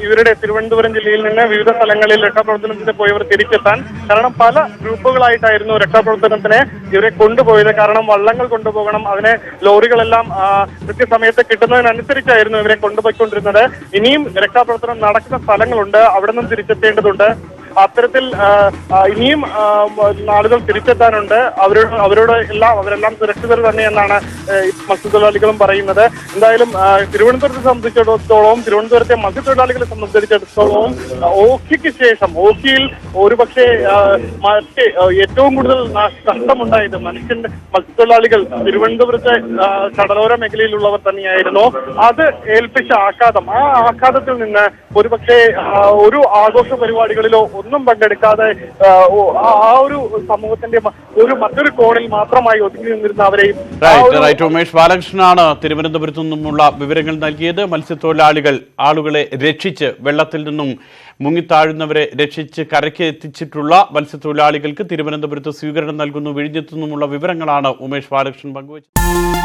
[SPEAKER 7] ഇവരുടെ തിരുവനന്തപുരം ജില്ലയിൽ നിന്ന് വിവിധ സ്ഥലങ്ങളിൽ രക്ഷാപ്രവർത്തനത്തിന് പോയവർ തിരിച്ചെത്താൻ. കാരണം പല ഗ്രൂപ്പുകളായിട്ടായിരുന്നു രക്ഷാപ്രവർത്തനത്തിന് ഇവരെ കൊണ്ടുപോയത്. കാരണം വള്ളങ്ങൾ കൊണ്ടുപോകണം, അതിനെ ലോറികളെല്ലാം കൃത്യസമയത്ത് കിട്ടുന്നതിനനുസരിച്ചായിരുന്നു ഇവരെ കൊണ്ടുപോയിക്കൊണ്ടിരുന്നത്. ഇനിയും രക്ഷാപ്രവർത്തനം നടക്കുന്ന സ്ഥലങ്ങളുണ്ട്, അവിടെ നിന്നും തിരിച്ചെത്തേണ്ടതുണ്ട്. അത്തരത്തിൽ ഇനിയും ആളുകൾ തിരിച്ചെത്താനുണ്ട്. അവരെല്ലാം സുരക്ഷിതർ തന്നെയെന്നാണ് മത്സ്യത്തൊഴിലാളികളും പറയുന്നത്. എന്തായാലും തിരുവനന്തപുരത്തെ സംബന്ധിച്ചിടത്തോളം, തിരുവനന്തപുരത്തെ മത്സ്യത്തൊഴിലാളികളെ സംബന്ധിച്ചിടത്തോളം ഓഖിക്ക് ശേഷം ഓഖിയിൽ ഒരുപക്ഷെ ഏറ്റവും കൂടുതൽ നഷ്ടമുണ്ടായത് മത്സ്യത്തൊഴിലാളികൾ തിരുവനന്തപുരത്തെ കടലോര മേഖലയിലുള്ളവർ തന്നെയായിരുന്നു. അത് ഏൽപ്പിച്ച ആഘാതം, ആ ആഘാതത്തിൽ നിന്ന് ഒരുപക്ഷെ ഒരു ആഘോഷ പരിപാടികളിലോ ഒന്നും പങ്കെടുക്കാതെ ആ ഒരു സമൂഹത്തിന്റെ മറ്റൊരു കോണിൽ മാത്രമായി ഒതുങ്ങി നിന്നിരുന്ന അവരെയും.
[SPEAKER 1] ഉമേഷ് ബാലകൃഷ്ണനാണ് തിരുവനന്തപുരത്തു നിന്നുമുള്ള വിവരങ്ങൾ നൽകിയത്. ആളുകളെ രക്ഷിച്ച് വെള്ളത്തിൽ നിന്നും മുങ്ങിത്താഴുന്നവരെ രക്ഷിച്ച് കരയ്ക്ക് എത്തിച്ചിട്ടുള്ള മത്സ്യത്തൊഴിലാളികൾക്ക് തിരുവനന്തപുരത്ത് സ്വീകരണം നൽകുന്നു. വിഴിഞ്ഞത്തു നിന്നുമുള്ള വിവരങ്ങളാണ് ഉമേഷ് ബാലകൃഷ്ണൻ പങ്കുവച്ചത്.